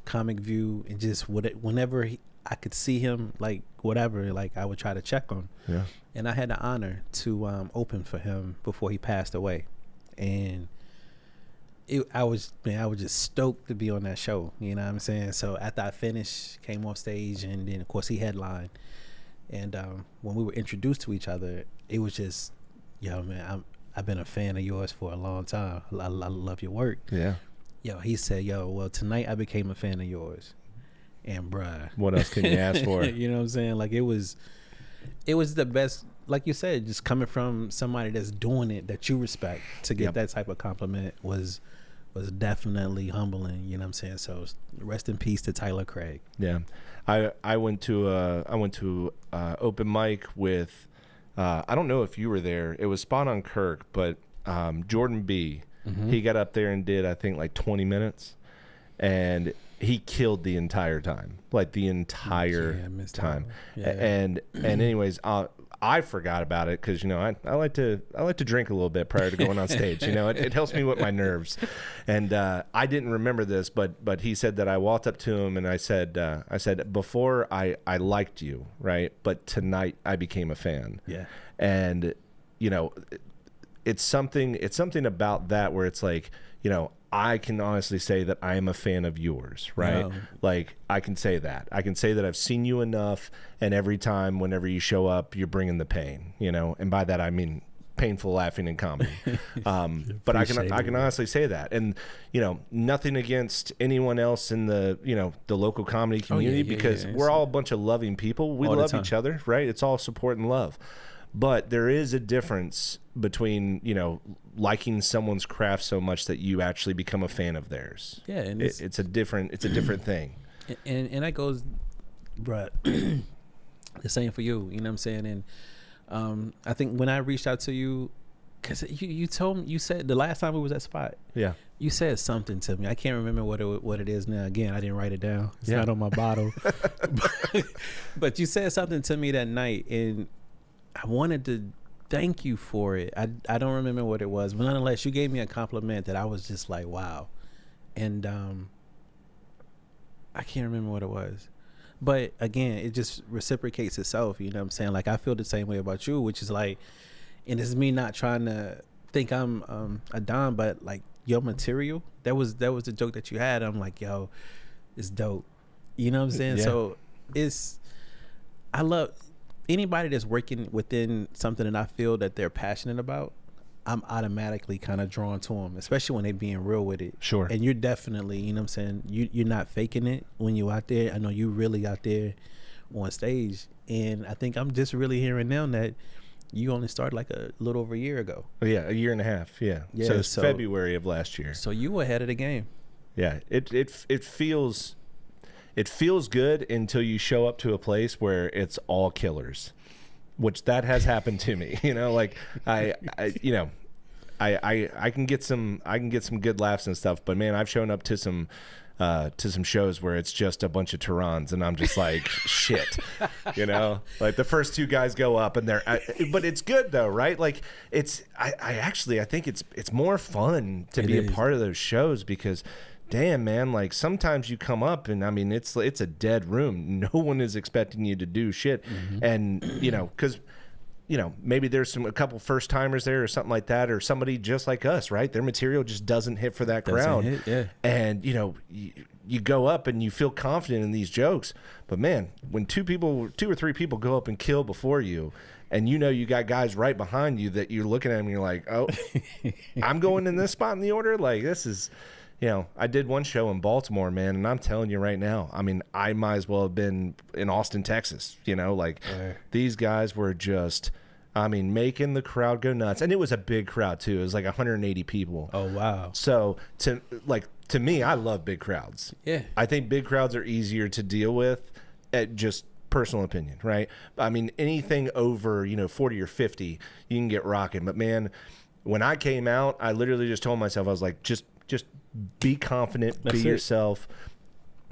Comic View, and just whenever I could see him, like whatever, like I would try to check on. Yeah. And I had the honor to open for him before he passed away. And I was just stoked to be on that show, you know what I'm saying? So after I finished, came off stage, and then of course he headlined. And when we were introduced to each other, it was just, yo, man, I've been a fan of yours for a long time. I love your work. Yeah. Yo, he said, yo, well, tonight I became a fan of yours. And bruh, what else can you ask for? You know what I'm saying? Like it was the best, like you said, just coming from somebody that's doing it that you respect, to get that type of compliment was definitely humbling, you know what I'm saying? So rest in peace to Tyler Craig. Yeah. I went to open mic with I don't know if you were there. It was spot on Kirk, but Jordan B. Mm-hmm. He got up there and did I think like 20 minutes, and he killed the entire time, like the entire time. Yeah. And anyways, I forgot about it because I like to drink a little bit prior to going on stage. It helps me with my nerves, and I didn't remember this, but he said that I walked up to him and I said before I liked you, right, but tonight I became a fan. Yeah. And it's something about that where it's like, you know, I can honestly say that I am a fan of yours, right? Like, I can say that. I can say that I've seen you enough, and every time, whenever you show up, you're bringing the pain, you know? And by that, I mean painful laughing and comedy. But I can honestly say that. And, you know, nothing against anyone else in the, you know, the local comedy community, because we're all a bunch of loving people. We love each other, right? It's all support and love. But there is a difference between, you know, liking someone's craft so much that you actually become a fan of theirs. Yeah, and it's a different thing. And that goes, bruh, the same for you. You know what I'm saying? And I think when I reached out to you, because you told me, you said the last time we was at Spot. Yeah. You said something to me. I can't remember what it is now. Again, I didn't write it down. It's not on my bottle. But you said something to me that night, and I wanted to thank you for it. I don't remember what it was, but nonetheless, you gave me a compliment that I was just like, wow. And I can't remember what it was. But again, it just reciprocates itself. You know what I'm saying? Like, I feel the same way about you, which is like, and it's me not trying to think I'm a Don, but like your material, that was the joke that you had. I'm like, yo, it's dope. You know what I'm saying? Yeah. So I love anybody that's working within something that I feel that they're passionate about. I'm automatically kind of drawn to them, especially when they being real with it. Sure. And you're definitely, you know what I'm saying, you're not faking it when you out there. I know you really out there on stage, and I think I'm just really hearing now that you only started like a little over a year ago. Oh, yeah, a year and a half. Yeah. So it's February of last year. So you were ahead of the game. Yeah. It feels good until you show up to a place where it's all killers, which that has happened to me. You know, like I can get some good laughs and stuff, but man, I've shown up to some shows where it's just a bunch of Torons, and I'm just like, shit, you know, like the first two guys go up and but it's good though, right? Like I think it's more fun to be a part of those shows, because damn, man, like sometimes you come up and I mean, it's a dead room. No one is expecting you to do shit. Mm-hmm. And, you know, because, you know, maybe there's a couple first timers there or something like that, or somebody just like us, right? Their material just doesn't hit for that crowd. Yeah. And, you know, you go up and you feel confident in these jokes. But man, when two or three people go up and kill before you, and you know you got guys right behind you that you're looking at them and you're like, oh, I'm going in this spot in the order? Like, this is... You know, I did one show in Baltimore, man, and I'm telling you right now, I mean, I might as well have been in Austin, Texas, you know, like these guys were just, I mean, making the crowd go nuts. And it was a big crowd too. It was like 180 people. Oh, wow. So to me, I love big crowds. Yeah. I think big crowds are easier to deal with, at just personal opinion, right? I mean, anything over, you know, 40 or 50, you can get rocking. But man, when I came out, I literally just told myself, I was like, just be confident, be yourself,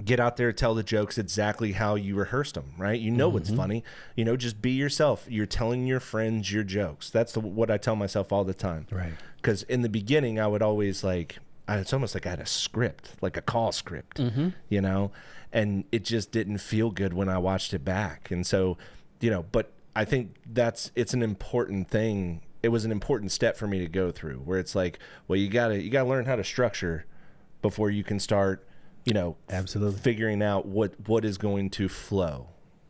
get out there, tell the jokes exactly how you rehearsed them, right? You know what's funny, you know, just be yourself. You're telling your friends your jokes. That's what I tell myself all the time. Right. Because in the beginning, I would always it's almost like I had a script, like a call script, you know, and it just didn't feel good when I watched it back. And so, you know, but I think it's an important thing. It was an important step for me to go through, where it's like, well, you gotta learn how to structure before you can start, you know, absolutely figuring out what is going to flow.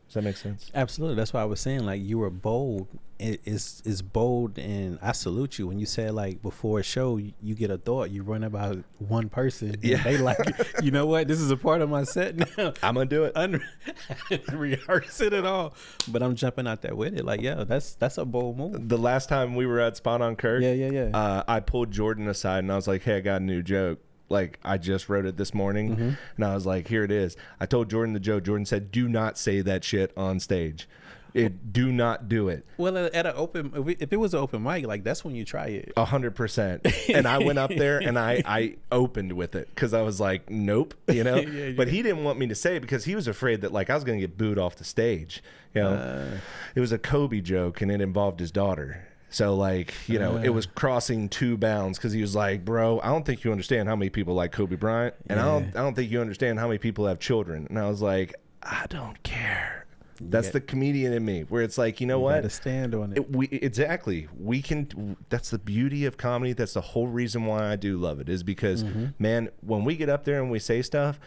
Does that make sense? Absolutely. That's why I was saying, like, you were bold. It's bold, and I salute you when you said, like, before a show you get a thought, you run about one person. Yeah. They like, you know what? This is a part of my set now. I'm gonna do it. Rehearse it at all, but I'm jumping out there with it. Like, yeah, that's a bold move. The last time we were at Spot on Kirk, I pulled Jordan aside and I was like, hey, I got a new joke. Like, I just wrote it this morning, and I was like, here it is. I told Jordan the joke. Jordan said, do not say that shit on stage. Do not do it. Well, at an open, if it was an open mic, like, that's when you try it. 100%. And I went up there and I opened with it, because I was like, nope, you know. But he didn't want me to say it because he was afraid that, like, I was going to get booed off the stage. You know, it was a Kobe joke and it involved his daughter. So, like, you know, it was crossing two bounds, because he was like, bro, I don't think you understand how many people like Kobe Bryant, and I don't think you understand how many people have children. And I was like, I don't care. That's the comedian in me, where it's like, you know what? Gotta stand on it. Exactly. We can. That's the beauty of comedy. That's the whole reason why I do love it, is because, man, when we get up there and we say stuff,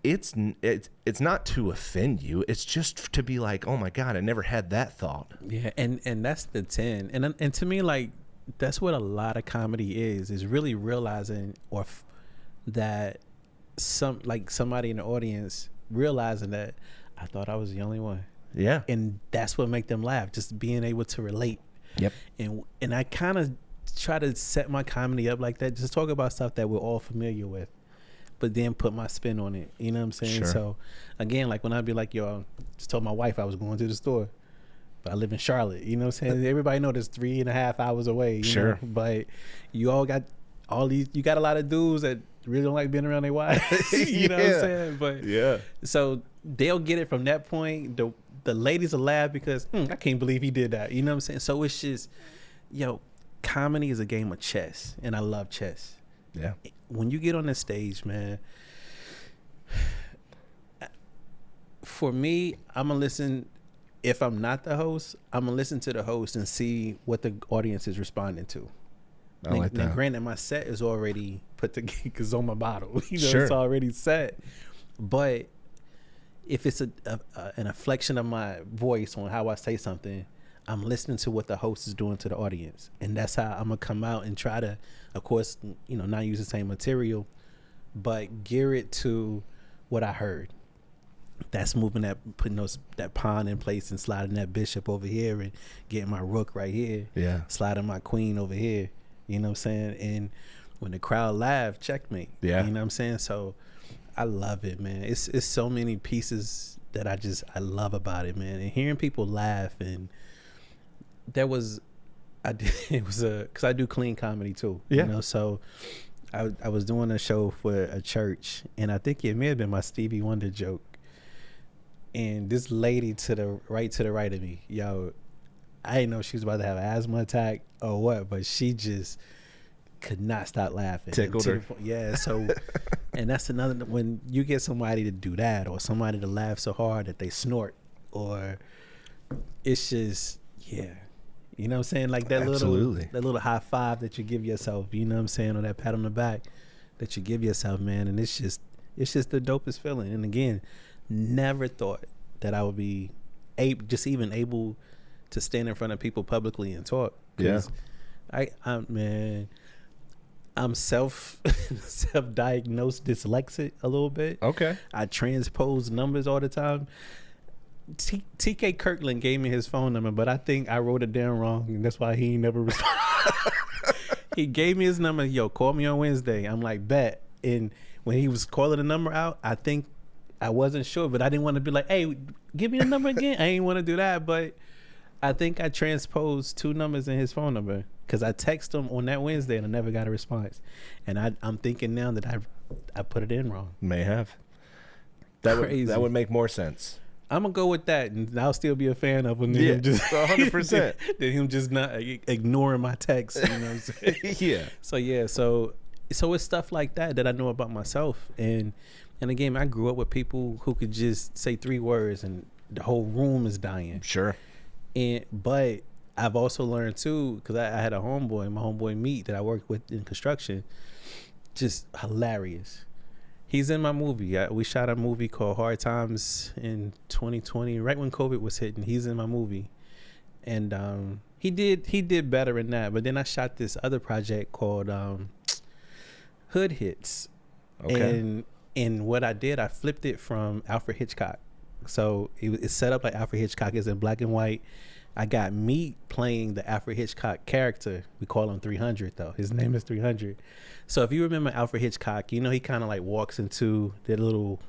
it's not to offend you. It's just to be like, oh my God, I never had that thought. Yeah, and that's the 10. And to me, like, that's what a lot of comedy is really realizing that somebody in the audience realizing that I thought I was the only one. Yeah. And that's what make them laugh, just being able to relate. Yep. And I kind of try to set my comedy up like that, just talk about stuff that we're all familiar with, but then put my spin on it. You know what I'm saying? Sure. So again, like when I'd be like, yo, I just told my wife I was going to the store, but I live in Charlotte. You know what I'm saying? Everybody know that's 3.5 hours away. You Sure. know? But you all got you got a lot of dudes that really don't like being around their wives. You know what I'm saying? But yeah. So they'll get it from that point. The ladies will laugh because I can't believe he did that. You know what I'm saying? So it's just, comedy is a game of chess, and I love chess. Yeah. When you get on the stage, man, for me, I'm gonna listen. If I'm not the host, I'm gonna listen to the host and see what the audience is responding to. I like that. Now, granted, my set is already put together because on my bottle, Sure. It's already set. But if it's an inflection of my voice on how I say something, I'm listening to what the host is doing to the audience, and that's how I'm gonna come out and try to, of course, not use the same material, but gear it to what I heard. That's putting that pawn in place and sliding that bishop over here and getting my rook right here. Yeah. Sliding my queen over here. You know what I'm saying? And when the crowd laugh, checkmate. Yeah. You know what I'm saying? So I love it, man. It's so many pieces that I love about it, man. And hearing people laugh, and because I do clean comedy too. Yeah. So I was doing a show for a church, and I think it may have been my Stevie Wonder joke. And this lady to the right of me, I didn't know she was about to have an asthma attack or what, but she just could not stop laughing. Tickled her. Yeah, so, and that's another, when you get somebody to do that, or somebody to laugh so hard that they snort, or it's just, you know what I'm saying? Like that little high five that you give yourself, you know what I'm saying? Or that pat on the back that you give yourself, man. And it's just the dopest feeling. And again, never thought that I would be able to stand in front of people publicly and talk. Yeah. I'm self-diagnosed dyslexic a little bit. Okay. I transpose numbers all the time. TK Kirkland gave me his phone number, but I think I wrote it down wrong, and that's why he never responded. He gave me his number. Yo, call me on Wednesday. I'm like, bet. And when he was calling the number out, I think I wasn't sure, but I didn't want to be like, hey, give me the number again. I ain't want to do that, but I think I transposed 2 numbers in his phone number, because I texted him on that Wednesday and I never got a response. And I'm thinking now that I put it in wrong. May have. That would make more sense. I'm gonna go with that, and I'll still be a fan of him. Yeah, him just 100%. Than him just not ignoring my texts. You know what I'm saying? Yeah. So it's stuff like that I know about myself, and again, I grew up with people who could just say 3 words and the whole room is dying. Sure. But I've also learned too, because I had my homeboy Meat that I worked with in construction, just hilarious. He's in my movie. We shot a movie called Hard Times in 2020, right when COVID was hitting. He's in my movie, and he did better in that. But then I shot this other project called Hood Hits, okay. And what I did, I flipped it from Alfred Hitchcock. So it's set up like Alfred Hitchcock is in black and white. I got Meat playing the Alfred Hitchcock character. We call him 300 though. His name is 300. So if you remember Alfred Hitchcock, he kind of like walks into that little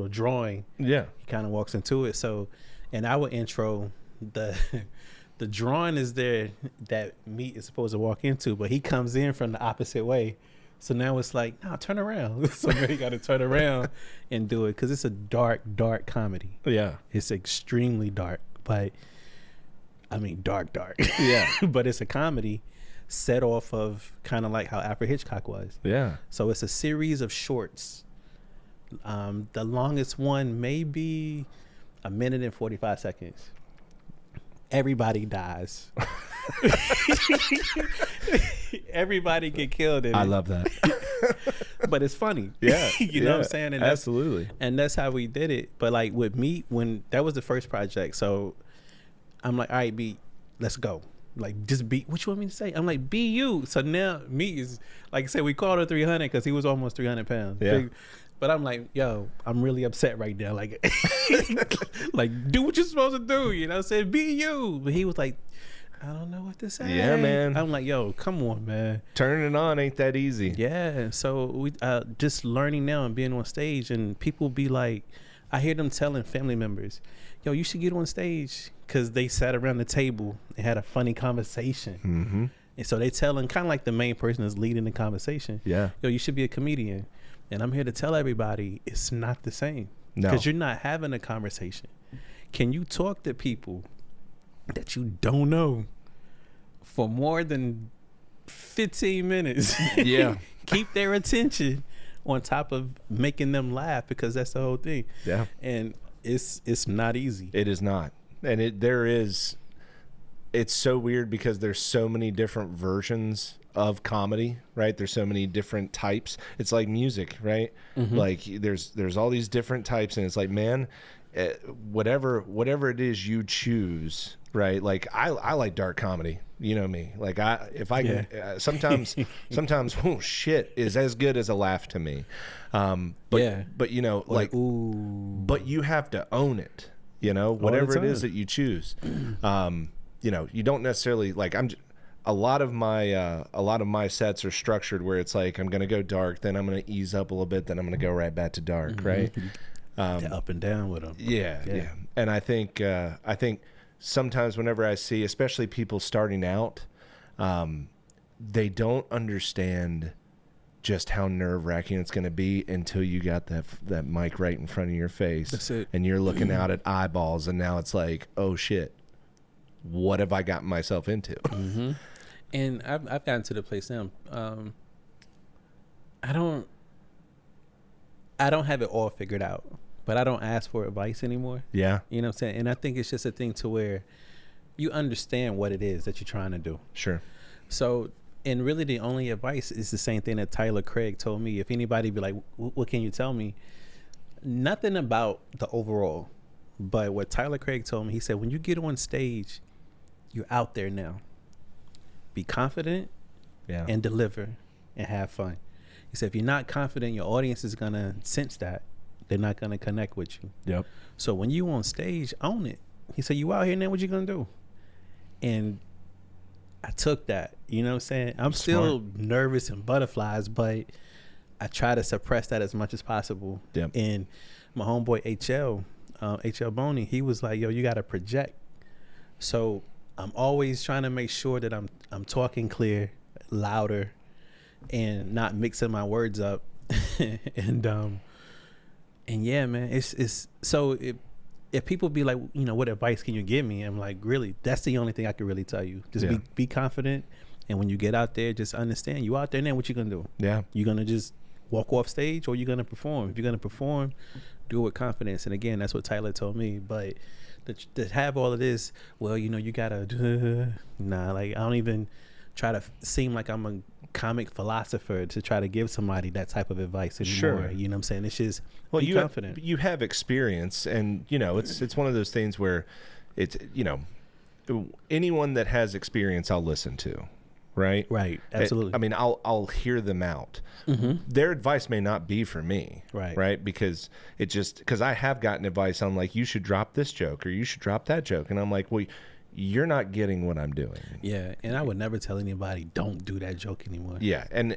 drawing. Yeah. He kind of walks into it. So in our intro, the drawing is there that Meat is supposed to walk into, but he comes in from the opposite way. So now it's like, no, turn around. So now you got to turn around and do it, because it's a dark comedy. Yeah. It's extremely dark, but I mean dark. Yeah. But it's a comedy set off of kind of like how Alfred Hitchcock was. Yeah. So it's a series of shorts. The longest one may be a minute and 45 seconds. Everybody dies. Everybody get killed in it. I love that. But it's funny. Yeah. You know what I'm saying? And absolutely. And that's how we did it. But like with me, when that was the first project, so I'm like, all right, B, let's go. Like, just be, what you want me to say? I'm like, be you. So now me is, like I said, we called her 300 because he was almost 300 pounds. Yeah. But I'm like, yo, I'm really upset right now. Like, like, do what you're supposed to do. You know what I'm saying? Be you. But he was like, I don't know what to say. Yeah, man. I'm like, yo, come on, man. Turning it on ain't that easy. Yeah. So we just learning now and being on stage, and people be like, I hear them telling family members, yo, you should get on stage, because they sat around the table and had a funny conversation. Mm-hmm. And so they telling, kind of like the main person is leading the conversation. Yeah. Yo, you should be a comedian. And I'm here to tell everybody it's not the same. No. Because you're not having a conversation. Can you talk to people that you don't know for more than 15 minutes? Yeah. Keep their attention on top of making them laugh, because that's the whole thing. Yeah. And it's not easy. It is not. And it's so weird because there's so many different versions of comedy, right? There's so many different types. It's like music, right? Mm-hmm. Like there's all these different types, and it's like, man, whatever it is you choose, right? Like I like dark comedy, you know me. Like sometimes oh shit is as good as a laugh to me. But you know, like, ooh. But you have to own it, you know, whatever it is that you choose. You know, you don't necessarily like, a lot of my sets are structured where it's like, I'm going to go dark, then I'm going to ease up a little bit, then I'm going to go right back to dark. Mm-hmm. Right. Up and down with them. Yeah. And I think sometimes whenever I see, especially people starting out, they don't understand just how nerve-wracking it's going to be until you got that mic right in front of your face. That's it. And you're looking out at eyeballs, and now it's like, oh shit, what have I gotten myself into? Mm-hmm. And I've gotten to the place now. I don't have it all figured out, but I don't ask for advice anymore. Yeah. You know what I'm saying? And I think it's just a thing to where you understand what it is that you're trying to do. Sure. So, and really the only advice is the same thing that Tyler Craig told me. If anybody be like, what can you tell me? Nothing about the overall, but what Tyler Craig told me, he said, when you get on stage, you're out there now. Be confident, and deliver and have fun. He said, if you're not confident, your audience is going to sense that. They're not going to connect with you. Yep. So when you on stage, own it. He said, you out here now, what you going to do? And I took that, you know what I'm saying? I'm still nervous and butterflies, but I try to suppress that as much as possible. Yep. And my homeboy HL Boney, he was like, yo, you got to project. So I'm always trying to make sure that I'm talking clear, louder, and not mixing my words up. and yeah, man, it's so if people be like, you know, what advice can you give me? I'm like, really, that's the only thing I can really tell you. Just be confident, and when you get out there, just understand you out there now. What you gonna do? Yeah, you gonna just walk off stage, or you gonna perform? If you're gonna perform, do it with confidence. And again, that's what Tyler told me. But to have all of this, well, you know, you gotta like I don't even try to seem like I'm a comic philosopher to try to give somebody that type of advice anymore. Sure. You know what I'm saying? It's just be confident. You have experience, and you know it's one of those things where it's, you know, anyone that has experience I'll listen to. Right. Absolutely. I mean, I'll hear them out. Mm-hmm. Their advice may not be for me. Right. Because I have gotten advice on like, you should drop this joke or you should drop that joke. And I'm like, well, you're not getting what I'm doing. Yeah. And I would never tell anybody, don't do that joke anymore. Yeah. And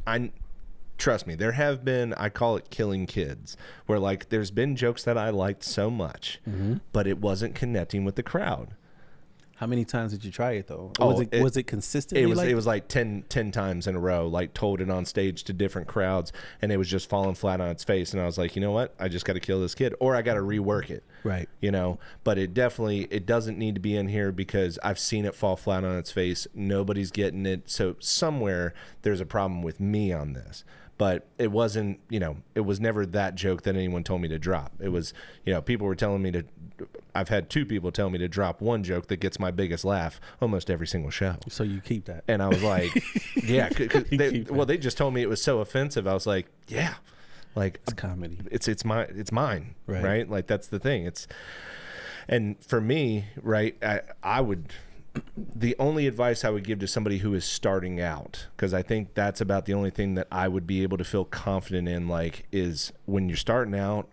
I trust me, there have been, I call it killing kids, where like there's been jokes that I liked so much, but it wasn't connecting with the crowd. How many times did you try it though? Was it consistently? It was like 10 times in a row, like told it on stage to different crowds, and it was just falling flat on its face. And I was like, you know what? I just got to kill this kid, or I got to rework it. Right. You know, but it doesn't need to be in here because I've seen it fall flat on its face. Nobody's getting it. So somewhere there's a problem with me on this. but it wasn't, it was never that joke that anyone told me to drop. It was, people were telling me I've had 2 people tell me to drop one joke that gets my biggest laugh almost every single show. So you keep that. And I was like, yeah, they just told me it was so offensive. I was like, yeah, like it's comedy. It's mine. Right. Like that's the thing. And for me, right, the only advice I would give to somebody who is starting out, because I think that's about the only thing that I would be able to feel confident in, like, is when you're starting out,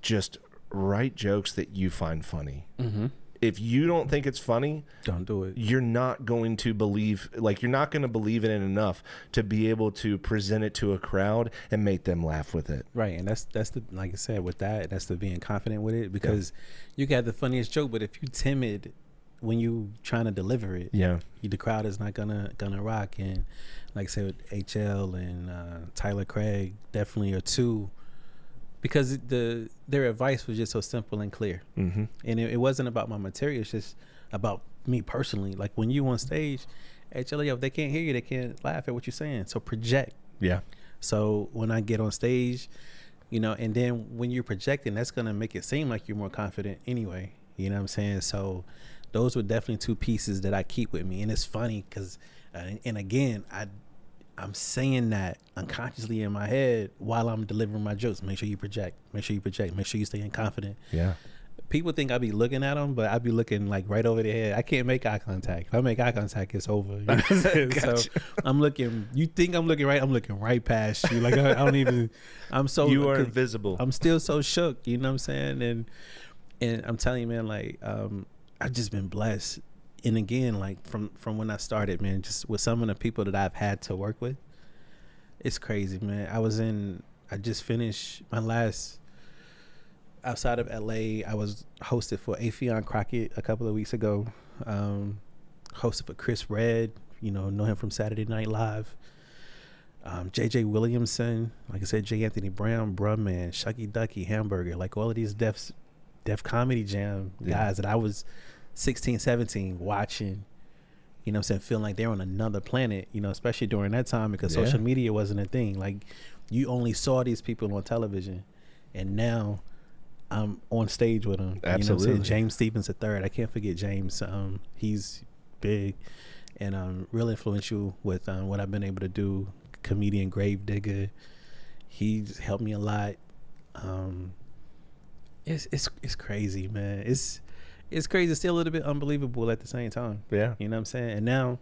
just write jokes that you find funny. Mm-hmm. If you don't think it's funny, don't do it. You're not going to believe in it enough to be able to present it to a crowd and make them laugh with it. Right. And that's the, like I said, with that, that's the being confident with it, because you got the funniest joke, but if you're timid when you trying to deliver it, the crowd is not gonna rock. And like I said, with HL and Tyler Craig definitely are 2, because their advice was just so simple and clear. Mm-hmm. And it wasn't about my material. It's just about me personally. Like when you on stage, HL, if they can't hear you, they can't laugh at what you're saying. So project. Yeah. So when I get on stage, and then when you're projecting, that's going to make it seem like you're more confident anyway. You know what I'm saying? So those were definitely 2 pieces that I keep with me. And it's funny because, and again, I'm saying that unconsciously in my head while I'm delivering my jokes. Make sure you project. Make sure you stay confident. Yeah. People think I be looking at them, but I be looking like right over their head. I can't make eye contact. If I make eye contact, it's over. You know what I'm saying? So I'm looking. You think I'm looking right? I'm looking right past you. Like I don't even. I'm so. You are invisible. I'm still so shook. You know what I'm saying? And I'm telling you, man. Like I've just been blessed. And again, like from when I started, man, just with some of the people that I've had to work with, it's crazy, man. I just finished my last, outside of LA, I was hosted for Affion Crockett a couple of weeks ago. Hosted for Chris Redd, know him from Saturday Night Live. JJ Williamson, like I said, J. Anthony Brown, Brumman, Shucky Ducky, Hamburger, like all of these Def Comedy Jam guys that I was 16, 17 watching, what I'm saying, feeling like they're on another planet, especially during that time, because social media wasn't a thing. Like you only saw these people on television, and now I'm on stage with them. Absolutely. You know what I'm saying? James Stevens III. I can't forget James. He's big and real influential with what I've been able to do. Comedian Gravedigger. He's helped me a lot. It's crazy, man. It's crazy. It's still a little bit unbelievable at the same time. Yeah. You know what I'm saying? And now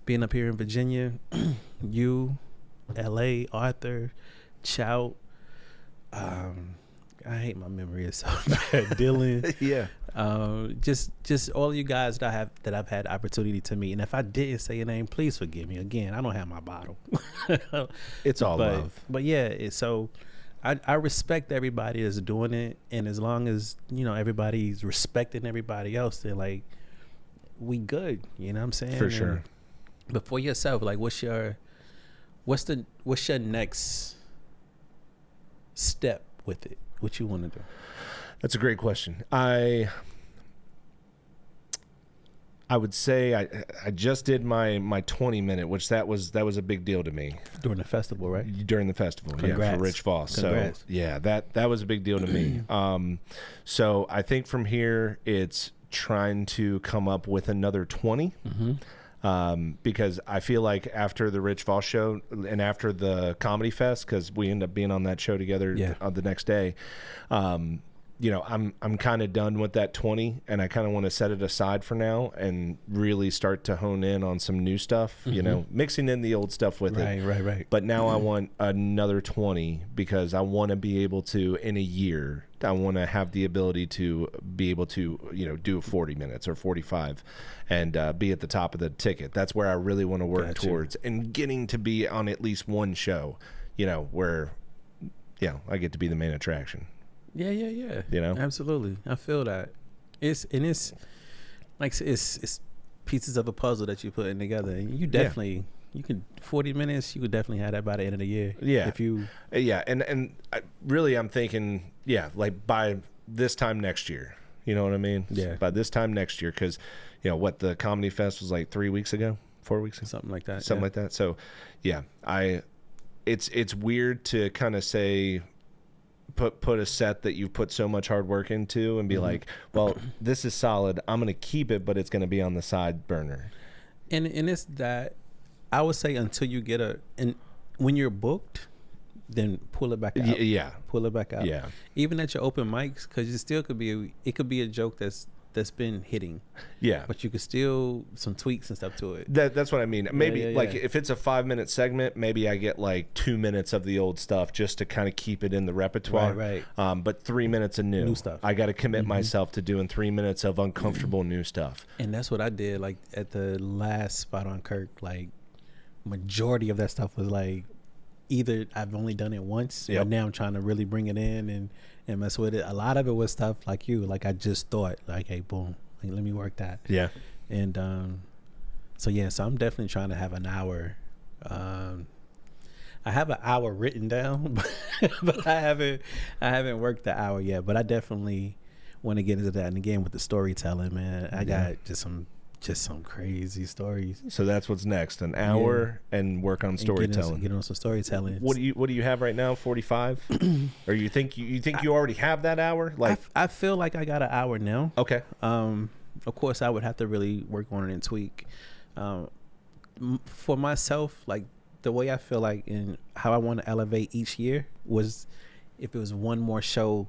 being up here in Virginia, you, LA, Arthur, Chout, I hate my memory is so bad. Dylan. Yeah. Just all you guys that I've had opportunity to meet. And if I didn't say your name, please forgive me. Again, I don't have my bottle. It's all love. But yeah, so I respect everybody that's doing it, and as long as everybody's respecting everybody else, then like we good. You know what I'm saying? For sure. But for yourself, like what's your next step with it? What you want to do? That's a great question. I would say I just did my 20-minute, which that was a big deal to me. During the festival, right? During the festival, Congrats. for Rich Voss. Congrats. So yeah, that was a big deal to me. So I think from here it's trying to come up with another 20. Mm-hmm. Because I feel like after the Rich Voss show and after the Comedy Fest, because we end up being on that show together the next day, I'm kind of done with that 20, and I kind of want to set it aside for now and really start to hone in on some new stuff, mixing in the old stuff with it. Right. But now I want another 20 because I want to be able to, in a year, I want to have the ability to be able to, do 40 minutes or 45 and be at the top of the ticket. That's where I really want to work towards, and getting to be on at least one show, where, I get to be the main attraction. Yeah. Absolutely. I feel that. It's like it's pieces of a puzzle that you're putting together, and you definitely you could 40 minutes. You could definitely have that by the end of the year. Yeah. If you. And really, I'm thinking, like by this time next year. You know what I mean? Yeah. By this time next year, because what the Comedy Fest was like 4 weeks ago, something like that. So it's weird to kind of say, put a set that you've put so much hard work into and be like, well, this is solid, I'm gonna keep it, but it's gonna be on the side burner. And it's that, I would say, until you get and when you're booked, then pull it back out. Yeah, pull it back out. Yeah, even at your open mics, because it still could be it could be a joke that's been hitting. Yeah, but you could still some tweaks and stuff to it. That's what I mean. Maybe like if it's a 5-minute segment, maybe I get like 2 minutes of the old stuff just to kind of keep it in the repertoire. Right. But 3 minutes of new stuff. I got to commit myself to doing 3 minutes of uncomfortable new stuff. And that's what I did. Like at the last spot on Kirk, like majority of that stuff was like either I've only done it once, or now I'm trying to really bring it in and mess with it. A lot of it was stuff like like I just thought, like, hey, boom, like, let me work that. Yeah. And so I'm definitely trying to have an hour. I have an hour written down, but I haven't worked the hour yet. But I definitely want to get into that. And again, with the storytelling, man, I got just some crazy stories. So that's what's next, an hour and work on storytelling. Get on some storytelling. What do you have right now? 45? Or you think you already have that hour? Like I feel like I got an hour now. Okay. Of course I would have to really work on it and tweak. For myself, like the way I feel like and how I want to elevate each year was if it was one more show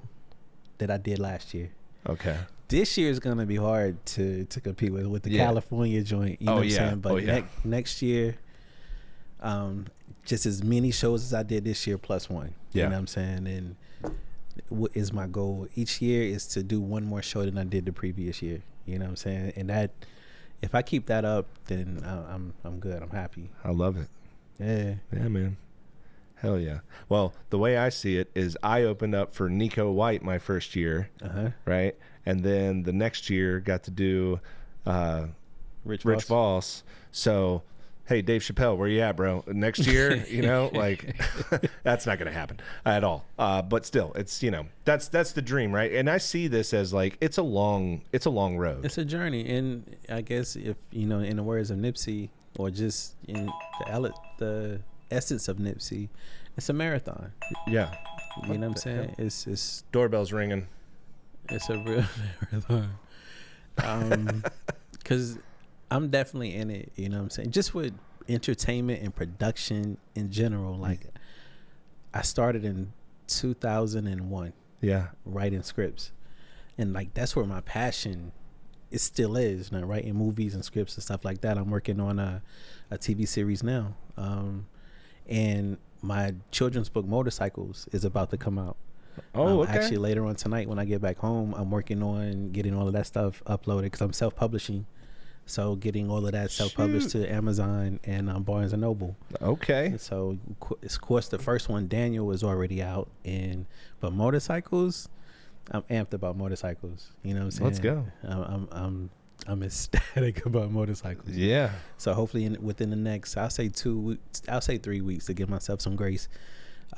that I did last year. Okay. This year is gonna be hard to compete with the California joint. You know what I'm saying? But next year, just as many shows as I did this year plus one. You know what I'm saying? And what is my goal each year is to do one more show than I did the previous year. You know what I'm saying? And that, if I keep that up, then I'm good. I'm happy. I love it. Yeah, man. Hell yeah. Well, the way I see it is I opened up for Nico White my first year, right? And then the next year got to do Rich Voss. So, hey, Dave Chappelle, where you at, bro? Next year, like that's not going to happen at all. But still, it's, that's the dream, right? And I see this as like it's a long road. It's a journey, and I guess if in the words of Nipsey, or just in the essence of Nipsey, it's a marathon. Yeah, you know what I'm saying? It's doorbell's ringing. It's a real marathon. Because I'm definitely in it. You know what I'm saying? Just with entertainment and production in general. Like I started in 2001. Yeah, writing scripts, and like that's where my passion. It still is, writing movies and scripts and stuff like that. I'm working on a TV series now. And my children's book, Motorcycles, is about to come out. Oh, okay. Actually, later on tonight when I get back home, I'm working on getting all of that stuff uploaded because I'm self-publishing. So getting all of that self-published to Amazon and Barnes & Noble. Okay. And so, of course, the first one, Daniel, is already out. But Motorcycles... I'm amped about motorcycles. You know what I'm saying? Let's go. I'm ecstatic about motorcycles. Yeah. So hopefully within the next, I'll say 3 weeks to give myself some grace.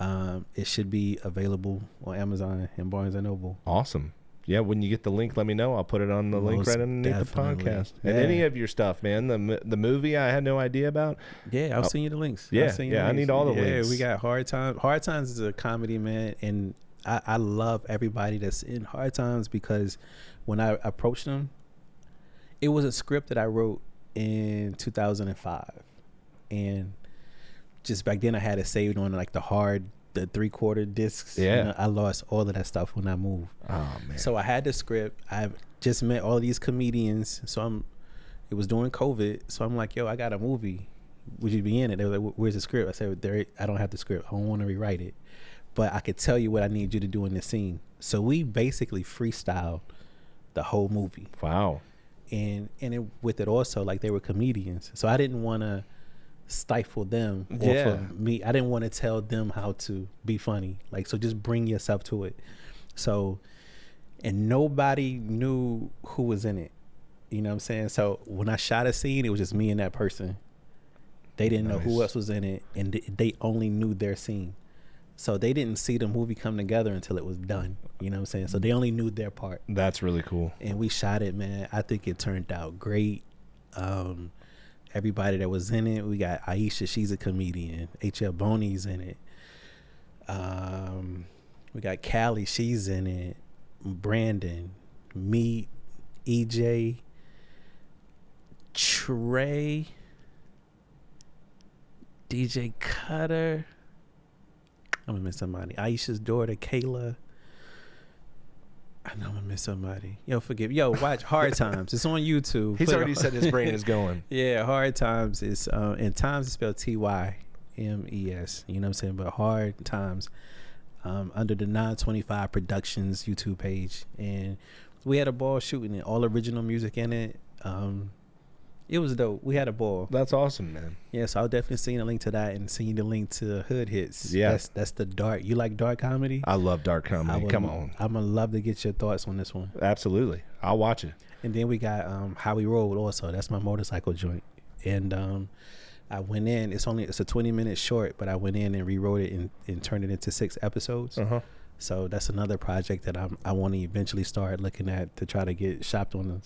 It should be available on Amazon and Barnes & Noble. Awesome. Yeah, when you get the link, let me know. I'll put it on the link right underneath the podcast. Yeah. And any of your stuff, man. The movie I had no idea about. Yeah, I'll send you the links. I need all the links. Yeah, we got Hard Times. Hard Times is a comedy, man, and I love everybody that's in Hard Times because when I approached them, it was a script that I wrote in 2005. And just back then I had it saved on like the 3/4 discs. Yeah. I lost all of that stuff when I moved. Oh, man. So I had the script. I just met all these comedians. So it was during COVID. So I'm like, yo, I got a movie. Would you be in it? They were like, where's the script? I said, I don't have the script. I don't want to rewrite it. But I could tell you what I need you to do in this scene. So we basically freestyled the whole movie. Wow. And with it also, like they were comedians. So I didn't want to stifle them. Or for me, I didn't want to tell them how to be funny. Like, so just bring yourself to it. So, and nobody knew who was in it. You know what I'm saying? So when I shot a scene, it was just me and that person. They didn't know who else was in it. And they only knew their scene. So they didn't see the movie come together until it was done. You know what I'm saying? So they only knew their part. That's really cool. And we shot it, man. I think it turned out great. everybody that was in it. We got Aisha, she's a comedian. H.L. Boney's in it. We got Callie, she's in it. Brandon, me, EJ, Trey, DJ Cutter. I'm gonna miss somebody. Aisha's daughter, Kayla. I know I'm gonna miss somebody. Yo, forgive. Yo, watch Hard Times. It's on YouTube. He's already said his brain is going. Yeah, Hard Times is and Times is spelled Tymes. You know what I'm saying? But Hard Times, under the 925 Productions YouTube page, and we had a ball shooting it. All original music in it. It was dope. We had a ball. That's awesome, man. Yeah, so I'll definitely send a link to that and send the link to Hood Hits. Yeah, that's the dark. You like dark comedy? I love dark comedy. Come on. I'm gonna love to get your thoughts on this one. Absolutely, I'll watch it. And then we got How We Rolled also. That's my motorcycle joint. And I went in. It's a 20-minute short, but I went in and rewrote it and turned it into 6 episodes. So that's another project that I want to eventually start looking at to try to get shopped on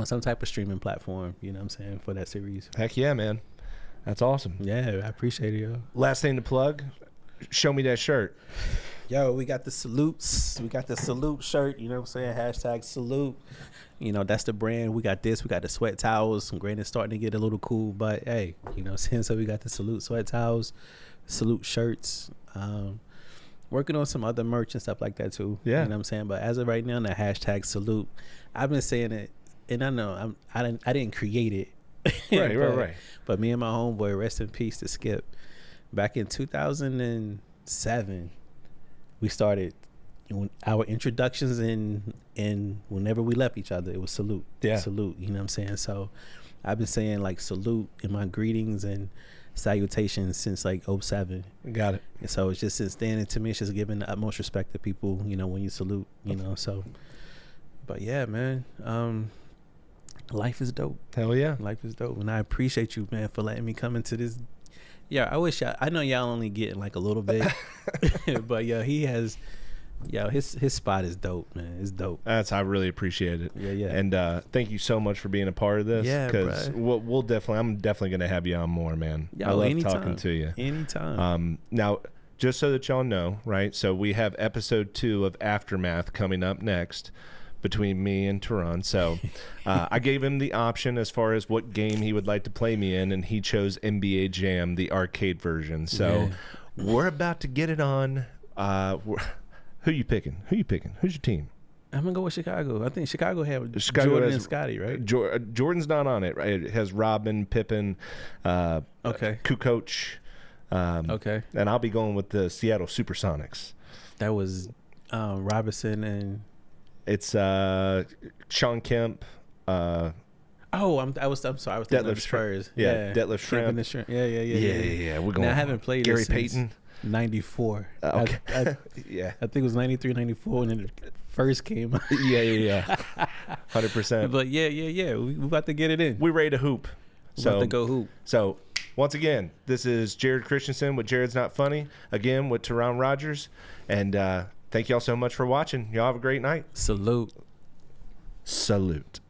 some type of streaming platform, you know what I'm saying, for that series. Heck yeah, man. That's awesome. Yeah, I appreciate it, yo. Last thing to plug, show me that shirt. Yo, we got the salutes. We got the salute shirt, you know what I'm saying? #salute. You know, that's the brand. We got this. We got the sweat towels. Granted, starting to get a little cool, but hey, you know what I'm saying? So we got the salute sweat towels, salute shirts. Working on some other merch and stuff like that too. Yeah. You know what I'm saying? But as of right now, the #salute, I've been saying it. And I know I didn't create it. Right. But me and my homeboy, rest in peace to Skip, back in 2007, we started our introductions and whenever we left each other, it was salute. Yeah. Salute. You know what I'm saying? So I've been saying like salute in my greetings and salutations since like 2007. Got it. And so it's just since then, and to me, it's just giving the utmost respect to people, you know, when you salute, you know, so. But yeah, man. Life is dope. Hell yeah. Life is dope. And I appreciate you, man, for letting me come into this. Yeah, I know y'all only getting like a little bit. But yeah, his spot is dope, man. It's dope. I really appreciate it. Yeah. And thank you so much for being a part of this. Yeah, because I'm definitely gonna have you on more, man. Yo, I love anytime. talking to you. Anytime. Now, just so that y'all know, right? So we have episode 2 of Aftermath coming up next, between me and Toron. So I gave him the option as far as what game he would like to play me in, and he chose NBA Jam, the arcade version. So we're about to get it on. Who you picking? Who's your team? I'm going to go with Chicago. I think Chicago Chicago Jordan has, and Scotty, right? Jordan's not on it, right? It has Robin, Pippen, Kukoc. Okay. And I'll be going with the Seattle Supersonics. That was Robinson and... It's Sean Kemp. I'm sorry. I was thinking of the Spurs. Yeah, Detlef Schrempf. Yeah. We're going. Now, I haven't played Gary it Payton. 94. Okay. Yeah. I think it was 93, 94 when it first came out. Yeah. 100%. But yeah. We about to get it in. We ready to hoop. About to go hoop. So once again, this is Jared Christianson with Jared's Not Funny. Again with Toron Rodgers, and thank y'all so much for watching. Y'all have a great night. Salute. Salute.